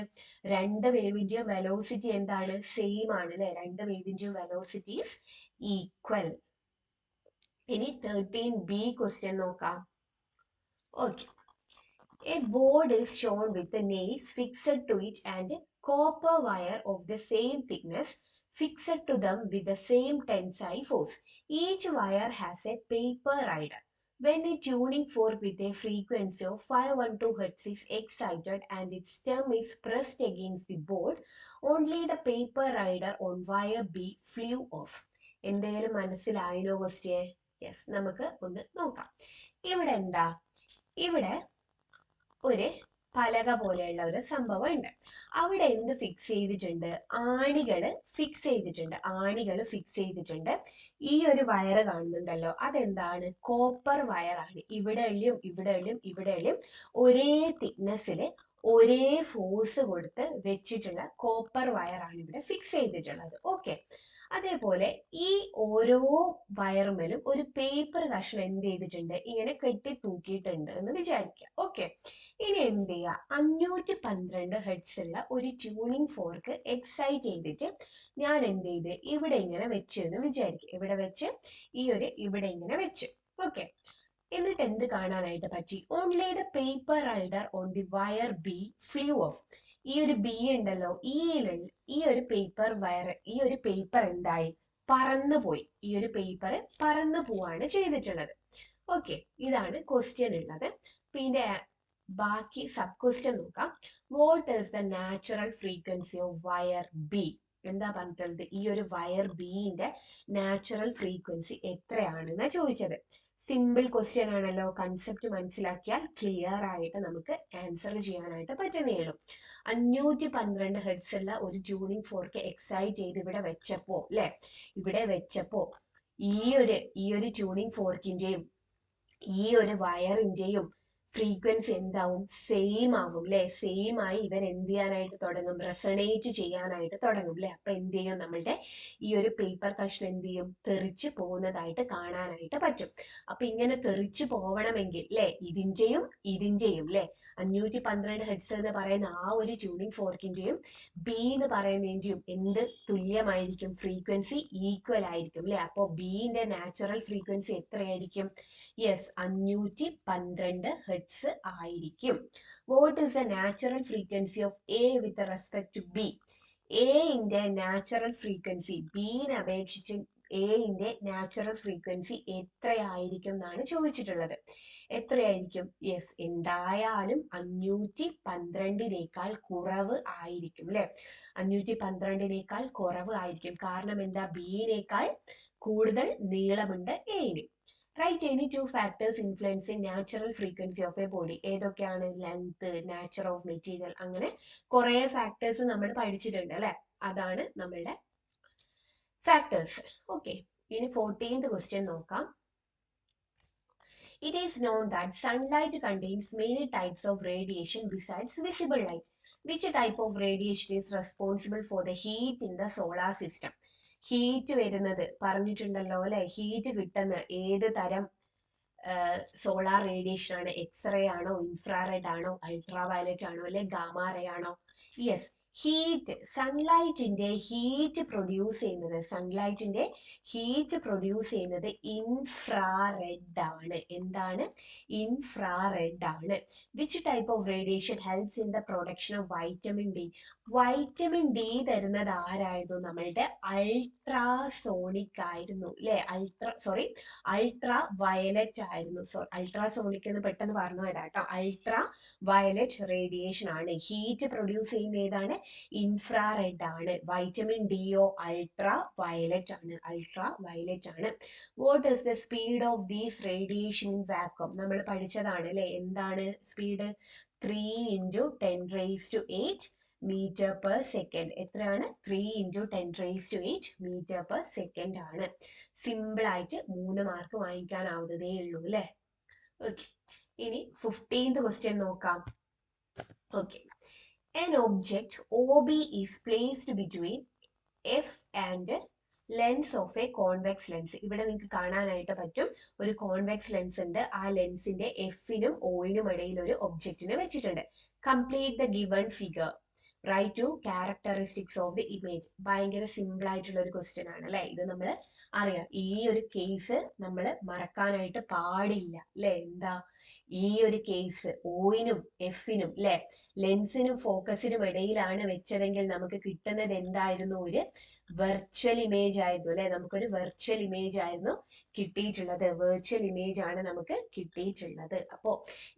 രണ്ട് വേവിന്റെയും വെലോസിറ്റി എന്താണ്? സെയിം ആണ് അല്ലെ. രണ്ട് വേവിന്റെയും വെലോസിറ്റീസ് ഈക്വൽ. ഇനി 13B ക്വസ്റ്റ്യൻ നോക്കാം. Okay, a board is shown with the nails fixed to it and copper wire of the same thickness fixed to them with the same tensile force. Each wire has a paper rider. When a tuning fork with a frequency of 512 Hz is excited and its stem is pressed against the board, only the paper rider on wire B flew off. എന്തെങ്കിലും മനസ്സിലായിനോ question? Yes, നമുക്ക് ഒന്ന് നോക്കാം. ഇവിടെ എന്താ, ഇവിടെ ഒരു പലക പോലെയുള്ള ഒരു സംഭവം ഉണ്ട്. അവിടെ എന്ത് ഫിക്സ് ചെയ്തിട്ടുണ്ട്? ആണികള് ഫിക്സ് ചെയ്തിട്ടുണ്ട്. ഈ ഒരു വയറ് കാണുന്നുണ്ടല്ലോ, അതെന്താണ്? കോപ്പർ വയറാണ്. ഇവിടെയും ഒരേ തിക്നെസ്സില് ഒരേ ഫോഴ്സ് കൊടുത്ത് വെച്ചിട്ടുള്ള കോപ്പർ വയറാണ് ഇവിടെ ഫിക്സ് ചെയ്തിട്ടുള്ളത്. ഓക്കെ. അതേപോലെ ഈ ഓരോ വയറുമേലും ഒരു പേപ്പർ കഷ്ണം എന്ത് ചെയ്തിട്ടുണ്ട്? ഇങ്ങനെ കെട്ടി തൂക്കിയിട്ടുണ്ട് എന്ന് വിചാരിക്കുക. ഓക്കെ. ഇനി എന്ത് ചെയ്യുക? 512 ഹെർട്സ് ഉള്ള ഒരു ട്യൂണിംഗ് ഫോർക്ക് എക്സൈറ്റ് ചെയ്തിട്ട് ഞാൻ എന്ത് ചെയ്ത് ഇവിടെ ഇങ്ങനെ വെച്ച് എന്ന് വിചാരിക്കുക. ഇവിടെ ഇങ്ങനെ വെച്ച്. ഓക്കെ. എന്നിട്ട് എന്ത് കാണാനായിട്ട് പറ്റി? Only the paper rider on the wire B flew off. ഈ ഒരു ബി ഉണ്ടല്ലോ, ഈ ഒരു പേപ്പർ എന്തായി? പറന്നു പോയി. ഈ ഒരു പേപ്പർ പറന്നു പോവാണ് ചെയ്തിട്ടുള്ളത്. ഓക്കെ. ഇതാണ് ക്വസ്റ്റ്യൻ ഉള്ളത്. പിന്നെ ബാക്കി സബ് ക്വസ്റ്റ്യൻ നോക്കാം. What is the natural frequency of wire B? എന്താ പറഞ്ഞിട്ടുള്ളത്? ഈ ഒരു വയർ ബിന്റെ നാച്ചുറൽ ഫ്രീക്വൻസി എത്രയാണെന്നാ ചോദിച്ചത്. സിമ്പിൾ ക്വസ്റ്റ്യൻ ആണല്ലോ. കൺസെപ്റ്റ് മനസ്സിലാക്കിയാൽ ക്ലിയർ ആയിട്ട് നമുക്ക് ആൻസർ ചെയ്യാനായിട്ട് പറ്റുന്നേ ഉള്ളൂ. 512 ഹെർട്സ് ഉള്ള ഒരു ട്യൂണിംഗ് ഫോർക്ക് എക്സൈറ്റ് ചെയ്ത് ഇവിടെ വെച്ചപ്പോ ഈ ഒരു ട്യൂണിംഗ് ഫോർക്കിന്റെയും ഈ ഒരു വയറിന്റെയും ഫ്രീക്വൻസി എന്താവും? സെയിം ആവും അല്ലെ? സെയിം ആയി ഇവർ എന്ത് ചെയ്യാനായിട്ട് തുടങ്ങും? റെസണേറ്റ് ചെയ്യാനായിട്ട് തുടങ്ങും അല്ലെ? അപ്പൊ എന്ത് ചെയ്യും? നമ്മളുടെ ഈ ഒരു പേപ്പർ കഷ്ണം എന്ത് ചെയ്യും? തെറിച്ച് പോകുന്നതായിട്ട് കാണാനായിട്ട് പറ്റും. അപ്പൊ ഇങ്ങനെ തെറിച്ച് പോവണമെങ്കിൽ അല്ലെ, ഇതിന്റെയും അല്ലെ, 512 ഹെർട്സ് എന്ന് പറയുന്ന ആ ഒരു ട്യൂണിംഗ് ഫോർക്കിന്റെയും ബി എന്ന് പറയുന്നതിന്റെയും എന്ത് തുല്യമായിരിക്കും? ഫ്രീക്വൻസി ഈക്വൽ ആയിരിക്കും അല്ലെ? അപ്പൊ ബിന്റെ നാച്ചുറൽ ഫ്രീക്വൻസി എത്രയായിരിക്കും? യെസ്, 512 ഹെർട്സ് ആയിരിക്കും. What is the natural frequency of A with respect to B? എന്റെ നാച്ചുറൽ ഫ്രീക്വൻസി ബിനെ അപേക്ഷിച്ച് എന്റെ നാച്ചുറൽ ഫ്രീക്വൻസി എത്രയായിരിക്കും എന്നാണ് ചോദിച്ചിട്ടുള്ളത്. എത്രയായിരിക്കും? യെസ്, എന്തായാലും 512 കുറവ് ആയിരിക്കും അല്ലെ? 512 കുറവ് ആയിരിക്കും. കാരണം എന്താ? ബിനേക്കാൾ കൂടുതൽ നീളമുണ്ട് എന്. Right any two factors influencing natural frequency of a body. ഏതൊക്കെയാണ്? ലെങ്ത്, നാച്ചർ ഓഫ് മെറ്റീരിയൽ, അങ്ങനെ കുറെ ഫാക്ടേഴ്സ് നമ്മൾ പഠിച്ചിട്ടുണ്ട് അല്ലെ? അതാണ് നമ്മളുടെ ഫാക്ടേഴ്സ്. ഓക്കെ. ഇനി 14th ക്വസ്റ്റ്യൻ നോക്കാം. It is known that sunlight contains many types of radiation besides visible light. Which type of radiation is responsible for the heat in the solar system? Heat വരുന്നത് പറഞ്ഞിട്ടുണ്ടല്ലോ അല്ലെ? Heat കിട്ടുന്ന ഏത് തരം solar radiation ആണ്? X-ray ആണോ, infrared ആണോ, ultra violet ആണോ, അല്ലെ ഗാമാറേ ആണോ? യെസ്, സൺലൈറ്റിന്റെ ഹീറ്റ് പ്രൊഡ്യൂസ് ചെയ്യുന്നത് ഇൻഫ്രാറെഡ് ആണ്. എന്താണ്? ഇൻഫ്രാറെഡ് ആണ്. Which type of radiation helps in the production of vitamin D? Vitamin D തരുന്നത് ആരായിരുന്നു? നമ്മളുടെ അൾട്രാസോണിക് ആയിരുന്നു അല്ലെ? അൾട്രാ വയലറ്റ് ആയിരുന്നു. അൾട്രാസോണിക് എന്ന് പെട്ടെന്ന് പറഞ്ഞു തരാം കേട്ടോ. അൾട്രാ വയലറ്റ് റേഡിയേഷൻ ആണ്. ഹീറ്റ് പ്രൊഡ്യൂസ് ചെയ്യുന്ന ഏതാണ്? ഇൻഫ്രാറെഡ് ആണ്. വൈറ്റമിൻ ഡിയോ അൾട്രാ വയലറ്റ് ആണ്. What is the speed of these radiation in vacuum? നമ്മൾ പഠിച്ചതാണ് അല്ലെ? എന്താണ് സ്പീഡ്? 3 × 10⁸ metre per second. എത്രയാണ്? 3 × 10⁸ മീറ്റർ പെർ സെക്കൻഡ് ആണ്. സിമ്പിൾ ആയിട്ട് 3 മാർക്ക് വാങ്ങിക്കാനാവുന്നതേ ഉള്ളൂ അല്ലെ? ഓക്കെ. ഇനി 15th ക്വസ്റ്റ്യൻ നോക്കാം. Okay. An object OB is placed between F and lens of a convex lens. ഇവിടെ നിങ്ങൾക്ക് കാണാനായിട്ട് പറ്റും, ഒരു കോൺവെക്സ് ലെൻസ് ഉണ്ട്. ആ ലെൻസിന്റെ എഫിനും ഒയിനും ഇടയിൽ ഒരു ഒബ്ജക്റ്റിനെ വെച്ചിട്ടുണ്ട്. Complete the given figure. Write two characteristics of the image. ഭയങ്കര സിമ്പിൾ ആയിട്ടുള്ള ഒരു ക്വസ്റ്റ്യൻ ആണ് അല്ലെ? ഇത് നമ്മൾ അറിയാം. ഈ ഒരു കേസ് നമ്മൾ മറക്കാനായിട്ട് പാടില്ല അല്ലെ? എന്താ ഈ ഒരു കേസ്? ഒയിനും എഫിനും അല്ലെ, ലെൻസിനും ഫോക്കസിനും ഇടയിലാണ് വെച്ചതെങ്കിൽ നമുക്ക് കിട്ടുന്നത് എന്തായിരുന്നു? ഒരു വെർച്വൽ ഇമേജ് ആയിരുന്നു അല്ലെ? നമുക്കൊരു വെർച്വൽ ഇമേജ് ആയിരുന്നു കിട്ടിയിട്ടുള്ളത്. വെർച്വൽ ഇമേജ് ആണ് നമുക്ക് കിട്ടിയിട്ടുള്ളത്. അപ്പോ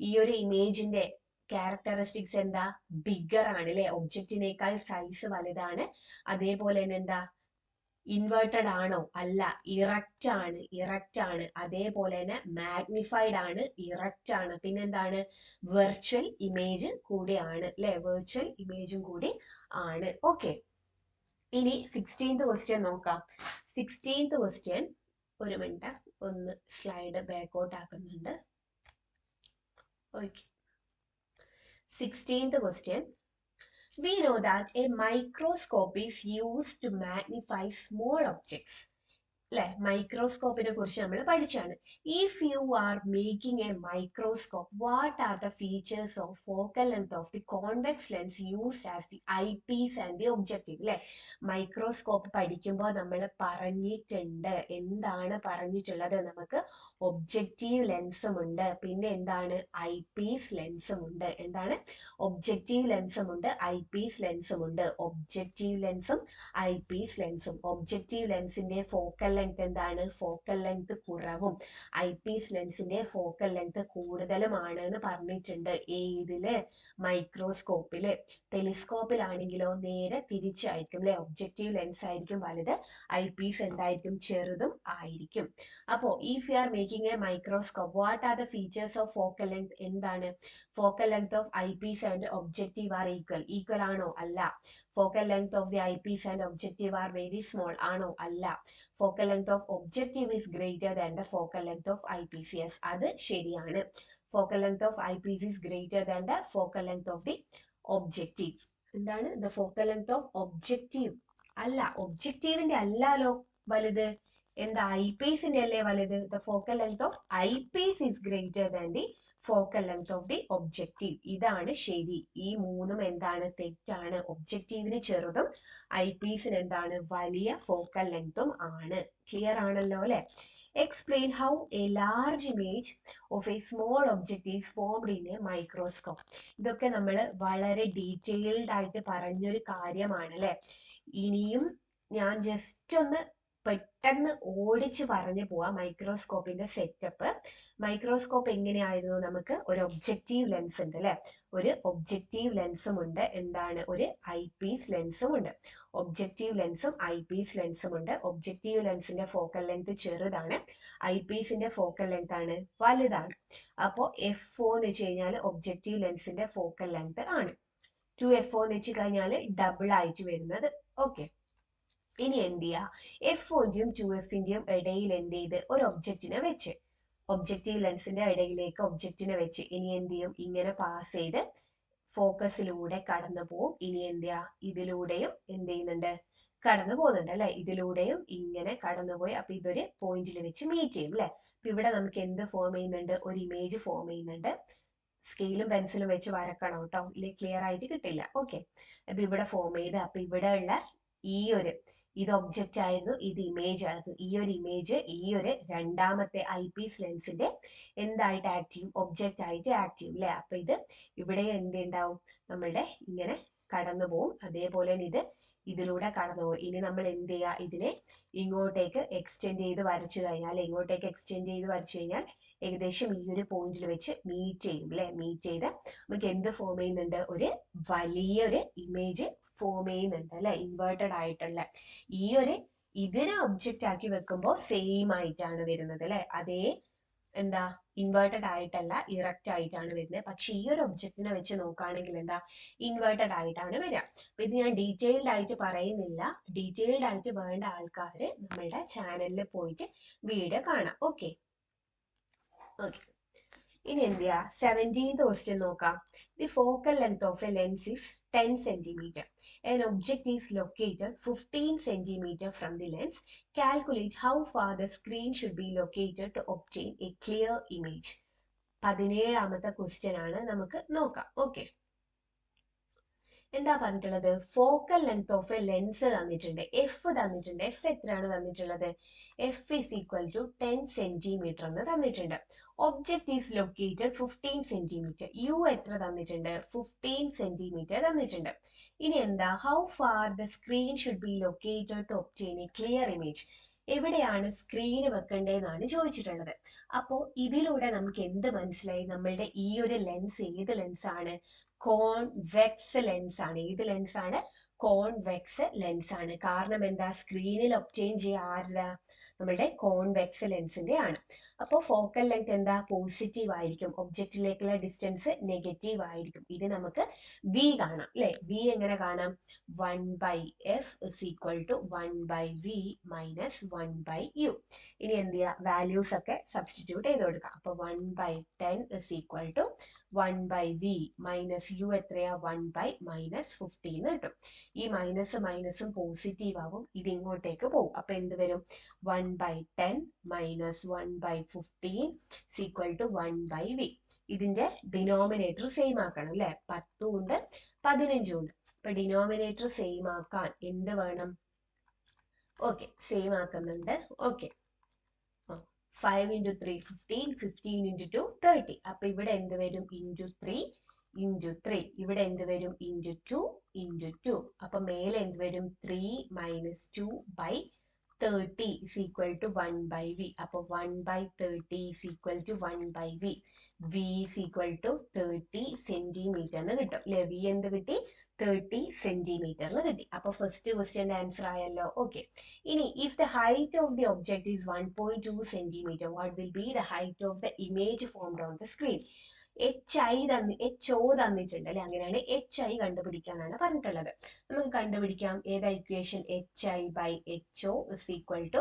ഈ ഒരു ഇമേജിന്റെ ക്യാരക്ടറിസ്റ്റിക്സ് എന്താ? ബിഗർ ആണ് അല്ലെ? ഒബ്ജക്റ്റിനേക്കാൾ സൈസ് വലുതാണ്. അതേപോലെ തന്നെ എന്താ? ഇൻവേർട്ടഡ് ആണോ? അല്ല, ഇറക്റ്റ് ആണ്, ഇറക്റ്റ് ആണ്. അതേപോലെ തന്നെ മാഗ്നിഫൈഡ് ആണ്, ഇറക്റ്റ് ആണ്. പിന്നെന്താണ്? വെർച്വൽ ഇമേജ് കൂടിയാണ് അല്ലെ, വെർച്വൽ ഇമേജും കൂടി ആണ്. ഓക്കെ, ഇനി 16th ക്വസ്റ്റ്യൻ നോക്കാം. 16th ക്വസ്റ്റ്യൻ, ഒരു മിനിറ്റ് ഒന്ന് സ്ലൈഡ് ബാക്കോട്ട് ആക്കുന്നുണ്ട്. Okay, 16th question. We know that a microscope is used to magnify small objects. അല്ലെ, മൈക്രോസ്കോപ്പിനെ കുറിച്ച് നമ്മൾ പഠിച്ചാണ്. If you are making a microscope, what are the features of focal length of the convex lens used as the eyepiece and the objective. അല്ലെ, microscope പഠിക്കുമ്പോൾ നമ്മൾ പറഞ്ഞിട്ടുണ്ട്, എന്താണ് പറഞ്ഞിട്ടുള്ളത്? നമുക്ക് ഒബ്ജക്റ്റീവ് ലെൻസും ഉണ്ട്, പിന്നെ എന്താണ്? ഐ പീസ് ലെൻസും ഉണ്ട്. എന്താണ്? ഒബ്ജക്റ്റീവ് ലെൻസും ഉണ്ട്, ഐ പീസ് ലെൻസും ഉണ്ട്. ഒബ്ജക്റ്റീവ് ലെൻസും ഐ പീസ് ലെൻസും. ഒബ്ജക്റ്റീവ് ലെൻസിന്റെ ഫോക്കൽ ലെങ്ത് എന്താണ്? ഫോക്കൽ ലെങ്ത് കുറവും. ഐ പീസ് ലെൻസിന്റെ ഫോക്കൽ ലെങ്ത് കൂടുതലുമാണ് എന്ന് പറഞ്ഞിട്ടുണ്ട്. ഏതില്? മൈക്രോസ്കോപ്പില്. ടെലിസ്കോപ്പിലാണെങ്കിലോ നേരെ തിരിച്ചായിരിക്കും അല്ലെ, ഒബ്ജക്റ്റീവ് ലെൻസ് ആയിരിക്കും വലുത്, ഐ പീസ് എന്തായിരിക്കും? ചെറുതും ആയിരിക്കും. അപ്പോ if you are making a microscope, what are the features of focal length? എന്താണ്? Focal length of eyepiece and objective are equal. Equal ആണോ? അല്ല. Focal length of the eyepiece and objective are very small. ആണോ? അല്ല. Focal length of objective is greater than the focal length of eyepiece. Yes, അത് ശരിയാണ്. Focal length of eyepiece is greater than the focal length of the objective. എന്താണ്? The focal length of objective അല്ല, ഒബ്ജക്റ്റീവിന്റെ അല്ലാലോ വലുത്. എന്താ? ഐ പീസിന്റെ അല്ലേ വലുത്. The focal length of eyepiece is greater than the focal length of the objective. ഇതാണ് ശരി. ഈ മൂന്നും എന്താണ്? തെറ്റാണ്. ഒബ്ജക്റ്റീവിന് ചെറുതും ഐ പീസിന് എന്താണ്? വലിയ ഫോക്കൽ ലെങ്തും ആണ്. ക്ലിയർ ആണല്ലോ അല്ലെ? Explain how A large image of A small object is formed in A microscope. ഇതൊക്കെ നമ്മൾ വളരെ ഡീറ്റെയിൽഡ് ആയിട്ട് പറഞ്ഞൊരു കാര്യമാണ് അല്ലെ. ഇനിയും ഞാൻ ജസ്റ്റ് ഒന്ന് പെട്ടെന്ന് ഓടിച്ച് പറഞ്ഞു പോവാം മൈക്രോസ്കോപ്പിന്റെ സെറ്റപ്പ്. മൈക്രോസ്കോപ്പ് എങ്ങനെയായിരുന്നു? നമുക്ക് ഒരു ഒബ്ജക്റ്റീവ് ലെൻസ് ഉണ്ട് അല്ലെ, ഒരു ഒബ്ജക്റ്റീവ് ലെൻസും ഉണ്ട്. എന്താണ്? ഒരു ഐ പീസ് ലെൻസും ഉണ്ട്. ഒബ്ജക്റ്റീവ് ലെൻസും ഐ പീസ് ലെൻസും ഉണ്ട്. ഒബ്ജക്റ്റീവ് ലെൻസിന്റെ ഫോക്കൽ ലെങ്ത് ചെറുതാണ്, ഐ പീസിന്റെ ഫോക്കൽ ലെങ്ത് ആണ് വലുതാണ്. അപ്പോ FO എന്ന് വെച്ച് കഴിഞ്ഞാൽ ഒബ്ജക്റ്റീവ് ലെൻസിന്റെ ഫോക്കൽ ലെങ്ത് ആണ്. 2FO എന്ന് വെച്ച് കഴിഞ്ഞാൽ ഡബിൾ ആയിട്ട് വരുന്നത്. ഓക്കെ, ഇനി എന്ത് ചെയ്യാ? FOന്റെയും 2Fന്റെയും ഇടയിൽ എന്ത് ചെയ്ത്? ഒരു ഒബ്ജക്റ്റിനെ വെച്ച്, ഒബ്ജക്റ്റീവ് ലെൻസിന്റെ ഇടയിലേക്ക് ഒബ്ജക്റ്റിനെ വെച്ച് ഇനി എന്ത് ചെയ്യും? ഇങ്ങനെ പാസ് ചെയ്ത് ഫോക്കസിലൂടെ കടന്നു പോവും. ഇനി എന്ത് ചെയ്യാ? ഇതിലൂടെയും എന്ത് ചെയ്യുന്നുണ്ട്? കടന്നു പോകുന്നുണ്ട് അല്ലെ. ഇതിലൂടെയും ഇങ്ങനെ കടന്നുപോയി. അപ്പൊ ഇതൊരു പോയിന്റിൽ വെച്ച് മീറ്റ് ചെയ്യും അല്ലെ. അപ്പൊ ഇവിടെ നമുക്ക് എന്ത് ഫോം ചെയ്യുന്നുണ്ട്? ഒരു ഇമേജ് ഫോം ചെയ്യുന്നുണ്ട്. സ്കെയിലും പെൻസിലും വെച്ച് വരക്കണം കേട്ടോ, ഇല്ലേ ക്ലിയർ ആയിട്ട് കിട്ടില്ല. ഓക്കെ, അപ്പൊ ഇവിടെ ഫോം ചെയ്ത്, അപ്പൊ ഇവിടെ ഉള്ള ഈ ഒരു, ഇത് ഒബ്ജക്റ്റ് ആയിരുന്നു, ഇത് ഇമേജ് ആയിരുന്നു. ഈ ഒരു ഇമേജ് ഈ ഒരു രണ്ടാമത്തെ ഐ പീസ് ലെൻസിന്റെ എന്തായിട്ട് ആക്ട് ചെയ്യും? ഒബ്ജക്റ്റ് ആയിട്ട് ആക്ട് ചെയ്യും അല്ലെ. അപ്പൊ ഇത് ഇവിടെ എന്ത് ഉണ്ടാവും? നമ്മളുടെ ഇങ്ങനെ കടന്നു പോവും. അതേപോലെ ഇത് ഇതിലൂടെ കടന്നു പോകും. ഇനി നമ്മൾ എന്ത് ചെയ്യുക? ഇതിനെ ഇങ്ങോട്ടേക്ക് എക്സ്റ്റെൻഡ് ചെയ്ത് വരച്ചു കഴിഞ്ഞാൽ, ഇങ്ങോട്ടേക്ക് എക്സ്റ്റെൻഡ് ചെയ്ത് വരച്ചു കഴിഞ്ഞാൽ ഏകദേശം ഈ ഒരു പോയിന്റിൽ വെച്ച് മീറ്റ് ചെയ്യും അല്ലെ. മീറ്റ് ചെയ്ത് നമുക്ക് എന്ത് ഫോം ചെയ്യുന്നുണ്ട്? ഒരു വലിയൊരു ഇമേജ് ഫോം ചെയ്യുന്നുണ്ട് അല്ലെ, ഇൻവേർട്ടഡ് ആയിട്ടുള്ള. ഈ ഒരു ഇതിനെ ഒബ്ജക്റ്റ് ആക്കി വെക്കുമ്പോൾ സെയിം ആയിട്ടാണ് വരുന്നത് അല്ലെ. അതേ എന്താ? ഇൻവേർട്ടഡ് ആയിട്ടല്ല, ഇറക്റ്റ് ആയിട്ടാണ് വരുന്നത്. പക്ഷെ ഈ ഒരു ഒബ്ജക്റ്റിനെ വെച്ച് നോക്കുകയാണെങ്കിൽ എന്താ? ഇൻവേർട്ടഡ് ആയിട്ടാണ് വരിക. അപ്പൊ ഇത് ഞാൻ ഡീറ്റെയിൽഡ് ആയിട്ട് പറയുന്നില്ല. ഡീറ്റെയിൽഡ് ആയിട്ട് വേണ്ട ആൾക്കാർ നമ്മളുടെ ചാനലിൽ പോയിട്ട് വീഡിയോ കാണാം. ഓക്കെ, ഇനി എന്ത് ചെയ്യാ? 17th ക്വസ്റ്റ്യൻ നോക്കാം. The focal length of a lens is 10 cm. An object is located 15 cm from the lens. Calculate how far the screen should be located to obtain a clear image. 17ാമത്തെ question ആണ്, നമുക്ക് നോക്കാം. Okay, എന്താ പറഞ്ഞിട്ടുള്ളത്? Focal length of a lens തന്നിട്ടുണ്ട്, F തന്നിട്ടുണ്ട്. F എത്രയാണ് തന്നിട്ടുള്ളത്? F is equal to 10 cm എന്ന് തന്നിട്ടുണ്ട്. Object is located 15 cm. U എത്ര തന്നിട്ടുണ്ട്? 15 cm തന്നിട്ടുണ്ട്. ഇനി എന്താ? How far the screen should be located to obtain a clear image. എവിടെയാണ് സ്ക്രീന് വെക്കേണ്ടതെന്നാണ് ചോദിച്ചിട്ടുള്ളത്. അപ്പോൾ ഇതിലൂടെ നമുക്ക് എന്ത് മനസ്സിലായി? നമ്മളുടെ ഈ ഒരു ലെൻസ് ഏത് ലെൻസ് ആണ്? കോൺവെക്സ് ലെൻസ് ആണ്. ഏത് ലെൻസ് ആണ്? കോൺവെക്സ് ലെൻസ് ആണ്. കാരണം എന്താ, സ്ക്രീനിൽ ഒബ്റ്റെയിൻ ചെയ്യുക ആരുടെ, നമ്മളുടെ കോൺവെക്സ് ലെൻസിന്റെ ആണ്. അപ്പോൾ ഫോക്കൽ ലെങ്ത് എന്താ, പോസിറ്റീവ് ആയിരിക്കും, ഒബ്ജക്റ്റിലേക്കുള്ള ഡിസ്റ്റൻസ് നെഗറ്റീവ് ആയിരിക്കും. ഇത് നമുക്ക് വി കാണാം അല്ലെ. വി എങ്ങനെ കാണാം, 1/f is equal to 1/v minus 1/u. ഇനി എന്ത് ചെയ്യുക, വാല്യൂസ് ഒക്കെ സബ്സ്റ്റിറ്റ്യൂട്ട് ചെയ്ത് കൊടുക്കാം. അപ്പൊ 1/10 is equal to 1/v minus U എത്രയാ, 1/-15 കിട്ടും. ഈ മൈനസ് മൈനസും പോസിറ്റീവ് ആവും, ഇത് ഇങ്ങോട്ടേക്ക് പോകും. അപ്പൊ എന്ത് വരും, 1/10 മൈനസ് 1/15 ഈക്വൽ ടു 1/v. ഇതിന്റെ ഡിനോമിനേറ്റർ സെയിം ആക്കണം അല്ലെ, 10 ഉണ്ട് 15 ഉണ്ട്. അപ്പൊ ഡിനോമിനേറ്റർ സെയിം ആക്കാൻ എന്ത് വേണം, ഓക്കെ സെയിം ആക്കുന്നുണ്ട്. Okay 5 into 3 15, 15 into 2 30. അപ്പൊ ഇവിടെ എന്ത് വരും, into 3 into 3. ഇവിടെ എന്ത് വരും, into 2 into 2. അപ്പൊ മേലെ എന്ത് വരും, 3 minus 2/30 is equal to 1/v. അപ്പൊ 1/30 is equal to 1/v. v is equal to 30 centimeter എന്ന് കിട്ടും അല്ലെ. v എന്ത് കിട്ടി, 30 centimeter എന്ന് കിട്ടി. അപ്പൊ ഫസ്റ്റ് ക്വസ്റ്റ്യന്റെ ആൻസർ ആയല്ലോ. ഓക്കെ, ഇനി if the height of the object is 1.2 centimeter, what will be the height of the image formed on the screen? HO തന്നിട്ടുണ്ട് അല്ലെ, അങ്ങനെയാണ് HI കണ്ടുപിടിക്കാനാണ് പറഞ്ഞിട്ടുള്ളത്. നമുക്ക് കണ്ടുപിടിക്കാം, ഏതാ equation, HI/HO is equal to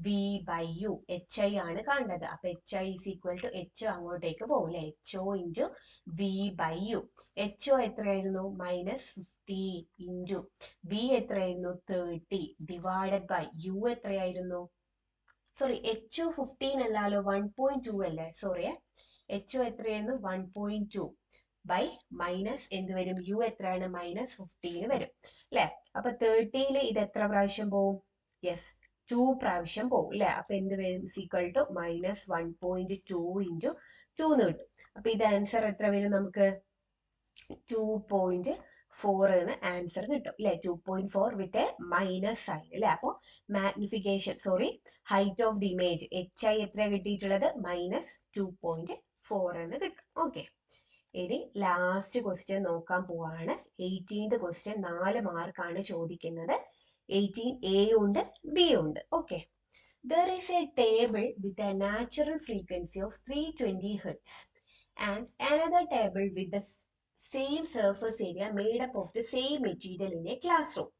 V/U. HI ആണ് കാണേണ്ടത്. അപ്പൊ HI is equal to HO അങ്ങോട്ടേക്ക് പോകും അല്ലെ, HO into V/U. HO എത്രയായിരുന്നു, -15 into V എത്രയായിരുന്നു, 30 ഡിവൈഡഡ് ബൈ U എത്രയായിരുന്നു, സോറി HO 15 അല്ലല്ലോ, 1.2 അല്ലേ, സോറി HO എത്രയായിരുന്നു, 1.2 ബൈ മൈനസ് എന്ത് വരും, U എത്രയാണ്, -15 വരും അല്ലെ. അപ്പൊ 30 ഇത് എത്ര പ്രാവശ്യം പോവും, യെസ് 2 പ്രാവശ്യം പോവും അല്ലെ. അപ്പൊ എന്ത് വരും, ഈക്വൽ ടു -1.2 into 2 എന്ന് കിട്ടും. അപ്പൊ ഇത് ആൻസർ എത്ര വരും നമുക്ക്, 2.4 എന്ന് ആൻസർ കിട്ടും അല്ലെ. 2.4 വിത്ത് എ മൈനസ് സൈൻ അല്ലെ. അപ്പോൾ magnification, sorry height of the image HI എത്ര കിട്ടിയിട്ടുള്ളത്, -2.4 എന്ന് കിട്ടും. ഓക്കെ, ഇനി ലാസ്റ്റ് ക്വസ്റ്റ്യൻ നോക്കാൻ പോവാണ്. 18th ക്വസ്റ്റ്യൻ 4 മാർക്കാണ് ചോദിക്കുന്നത്. 18A ഉണ്ട് B ഉണ്ട്. Okay, there is a table with a natural frequency of 320 Hz and another table with the same surface area made up of the same material in a classroom.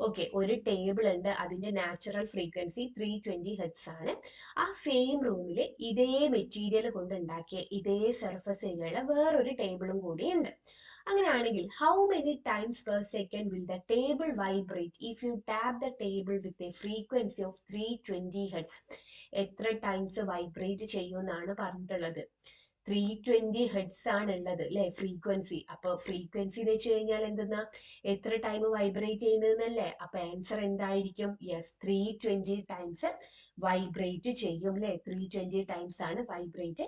Okay, ഒരു table ഉണ്ട്, അതിന്റെ natural frequency 320 hertz ആണ്. ആ same റൂമിൽ ഇതേ material കൊണ്ട് ഉണ്ടാക്കിയ ഇതേ സർഫസ് ഏരിയയുള്ള വേറൊരു ടേബിളും കൂടി ഉണ്ട്. അങ്ങനെയാണെങ്കിൽ how many times per second will the table vibrate if you tap the table with a frequency of 320 hertz? എത്ര ടൈംസ് വൈബ്രേറ്റ് ചെയ്യുമെന്നാണ് പറഞ്ഞിട്ടുള്ളത്. 320 ഹെർട്സ് ആണ് ഉള്ളത് അല്ലെ ഫ്രീക്വൻസി. അപ്പൊ ഫ്രീക്വൻസി എന്ന് വെച്ച് കഴിഞ്ഞാൽ എന്തെന്നാ, എത്ര ടൈം വൈബ്രേറ്റ് ചെയ്യുന്നതെന്നല്ലേ. അപ്പൊ ആൻസർ എന്തായിരിക്കും, യെസ് 320 ടൈംസ് വൈബ്രേറ്റ് ചെയ്യും അല്ലെ. 320 ടൈംസ് ആണ് വൈബ്രേറ്റ്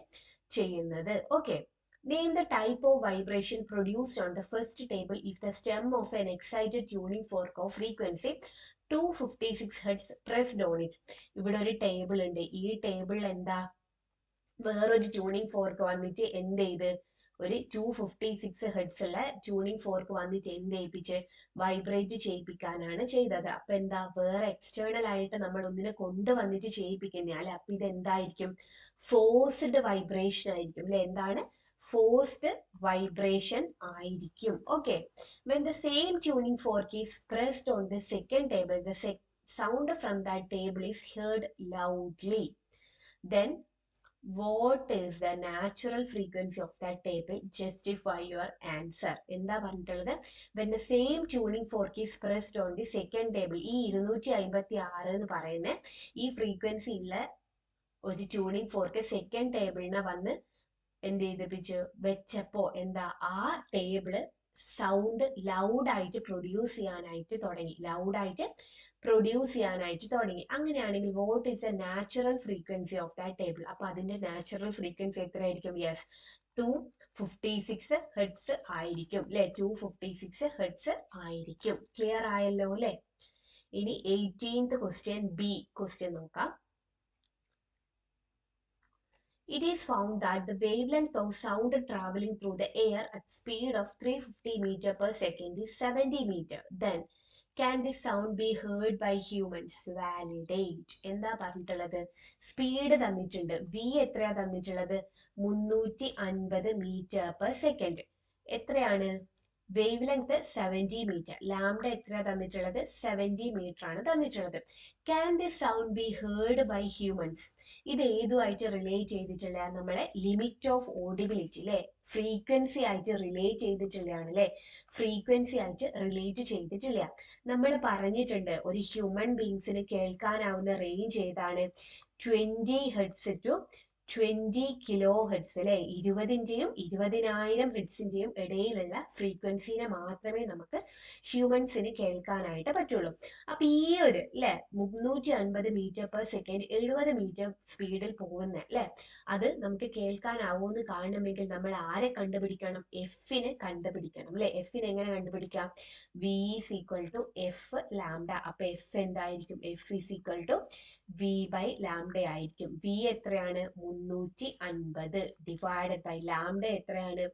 ചെയ്യുന്നത്. Okay, name the type of vibration produced on the first table if the stem of N excited tuning fork of frequency 256 hertz pressed on it. ഇവിടെ ഒരു table ഉണ്ട്, ഈ ടേബിളിൽ എന്താ വേറൊരു ട്യൂണിംഗ് ഫോർക്ക് വന്നിട്ട് എന്ത് ചെയ്ത്, ഒരു 256 ഹെർട്സ് ഉള്ള ട്യൂണിംഗ് ഫോർക്ക് വന്നിട്ട് എന്ത് ചെയ്യിപ്പിച്ച്, വൈബ്രേറ്റ് ചെയ്യിപ്പിക്കാനാണ് ചെയ്തത്. അപ്പൊ എന്താ, വേറെ എക്സ്റ്റേണൽ ആയിട്ട് നമ്മൾ ഒന്നിനെ കൊണ്ടുവന്നിട്ട് ചെയ്യിപ്പിക്കുന്ന അല്ലെ. അപ്പൊ ഇത് എന്തായിരിക്കും, ഫോഴ്സ്ഡ് വൈബ്രേഷൻ ആയിരിക്കും അല്ലെ. എന്താണ്, ഫോഴ്സ്ഡ് വൈബ്രേഷൻ ആയിരിക്കും. Okay, when the same tuning fork is pressed on the second table, the sound from that table is heard loudly. Then what is the natural frequency of that table? Justify your answer. എന്താ പറഞ്ഞിട്ടുള്ളത്, when the same tuning fork is pressed on the second table, ഈ 256 എന്ന് പറയുന്ന ഈ frequency ഉള്ള ഒരു tuning fork second ടേബിളിനെ വന്ന് എന്ത് ചെയ്തിപ്പിച്ചു വെച്ചപ്പോ എന്താ, ആ ടേബിള് സൗണ്ട് ലൗഡായിട്ട് പ്രൊഡ്യൂസ് ചെയ്യാനായിട്ട് തുടങ്ങി. അങ്ങനെയാണെങ്കിൽ what is A natural frequency of that table? അപ്പൊ അതിന്റെ നാച്ചുറൽ ഫ്രീക്വൻസി എത്രയായിരിക്കും, യെസ് 256 ഹെർട്സ് ആയിരിക്കും അല്ലെ. 256 ഹെർട്സ് ആയിരിക്കും. ക്ലിയർ ആയല്ലോ അല്ലെ. ഇനി 18th ക്വസ്റ്റ്യൻ ബി ക്വസ്റ്റ്യൻ നോക്കാം. It is found that the wavelength of sound traveling through the air at speed of 350 meter per second is 70 meter. Then can this sound be heard by humans? Validate. എന്താ പറഞ്ഞിട്ടുള്ളത്? Speed തന്നിട്ടുണ്ട്. V എത്രയാ തന്നിട്ടുള്ളത്? 350 metre per second. എത്രയാണ്? Wavelength 70 മീറ്റർ. Lambda എത്രയാ തന്നിട്ടുള്ളത്? 70 metre ആണ് തന്നിട്ടുള്ളത്. Can this sound be heard by humans? ഇത് ഏതുമായിട്ട് റിലേറ്റ് ചെയ്തിട്ടുള്ള? നമ്മളെ ലിമിറ്റ് ഓഫ് ഓഡിബിലിറ്റി അല്ലെ, ഫ്രീക്വൻസി ആയിട്ട് റിലേറ്റ് ചെയ്തിട്ടുള്ളതാണ് അല്ലെ, ഫ്രീക്വൻസി ആയിട്ട് റിലേറ്റ് ചെയ്തിട്ടില്ല. നമ്മൾ പറഞ്ഞിട്ടുണ്ട് ഒരു ഹ്യൂമൻ ബീങ്സിന് കേൾക്കാനാവുന്ന റേഞ്ച് ഏതാണ്? 20 ഹെർട്സ് ടു 20 കിലോ ഹെർട്സ് അല്ലെ, 20ന്റെയും 20,000 ഹെർട്സിന്റെയും ഇടയിലുള്ള ഫ്രീക്വൻസിനെ മാത്രമേ നമുക്ക് ഹ്യൂമൻസിന് കേൾക്കാനായിട്ട് പറ്റുള്ളൂ. അപ്പൊ ഈ ഒരു അല്ലെ 350 മീറ്റർ പെർ സെക്കൻഡ് 70 മീറ്റർ സ്പീഡിൽ പോകുന്ന അല്ലെ, അത് നമുക്ക് കേൾക്കാനാവുമെന്ന് കാണണമെങ്കിൽ നമ്മൾ ആരെ കണ്ടുപിടിക്കണം? എഫിനെ കണ്ടുപിടിക്കണം അല്ലെ. എഫിനെ എങ്ങനെ കണ്ടുപിടിക്കാം? V is equal to F lambda. അപ്പൊ എഫ് എന്തായിരിക്കും? F is equal to V by lambda ആയിരിക്കും. വി എത്രയാണ്? 350 ഡിവൈഡഡ് ബൈ ലാംഡ എത്രയാണ്?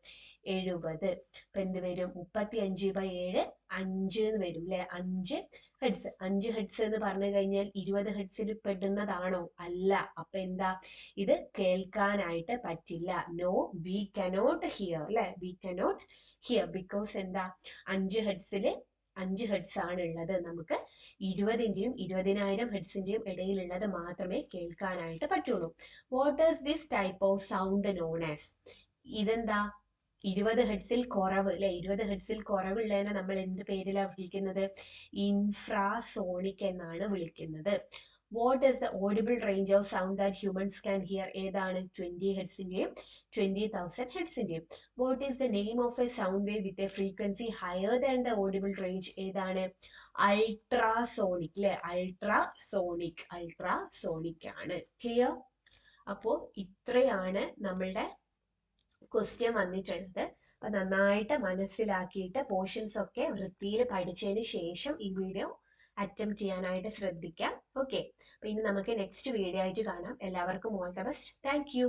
70. അപ്പൊ എന്ത് വരും? 35/7 5 എന്ന് വരും അല്ലെ. 5 ഹെഡ്സ്. 5 ഹെഡ്സ് എന്ന് പറഞ്ഞു കഴിഞ്ഞാൽ 20 ഹെഡ്സിൽ പെടുന്നതാണോ? അല്ല. അപ്പൊ എന്താ? ഇത് കേൾക്കാനായിട്ട് പറ്റില്ല. നോ, വി കനോട്ട് ഹിയർ അല്ലെ. വി കനോട്ട് ഹിയർ ബിക്കോസ് എന്താ? 5 ഹെഡ്സില് 5 ഹെഡ്സ് ആണ് ഉള്ളത്. നമുക്ക് 20ന്റെയും 20,000 ഹെഡ്സിന്റെയും ഇടയിലുള്ളത് മാത്രമേ കേൾക്കാനായിട്ട് പറ്റുള്ളൂ. What is this type of sound known as? ഇതെന്താ? 20 ഹെഡ്സിൽ കുറവ് അല്ലെ. 20 ഹെഡ്സിൽ കുറവുള്ളതിനെ നമ്മൾ എന്ത് പേരിലാണ് വിളിക്കുന്നത്? ഇൻഫ്രാസോണിക് എന്നാണ് വിളിക്കുന്നത്. What is the audible range of sound that humans can hear? ഏതാണ്? 20 ഹെഡ്സിന്റെയും 20,000 ഹെഡ്സിന്റെയും. What is the name of a sound wave with a frequency higher than the audible range? ഏതാണ്? അൾട്രാസോണിക് അല്ലെ. അൾട്രാസോണിക്. അൾട്രാസോണിക് ആണ്. Clear? അപ്പോൾ ഇത്രയാണ് നമ്മളുടെ question വന്നിട്ടുള്ളത്. അപ്പൊ നന്നായിട്ട് മനസ്സിലാക്കിയിട്ട് പോർഷൻസ് ഒക്കെ വൃത്തിയിൽ പഠിച്ചതിന് ശേഷം ഈ വീഡിയോ അറ്റംപ്റ്റ് ചെയ്യാനായിട്ട് ശ്രദ്ധിക്കാം. ഓക്കെ, അപ്പൊ ഇനി നമുക്ക് നെക്സ്റ്റ് വീഡിയോ ആയിട്ട് കാണാം. എല്ലാവർക്കും all the best. Thank you.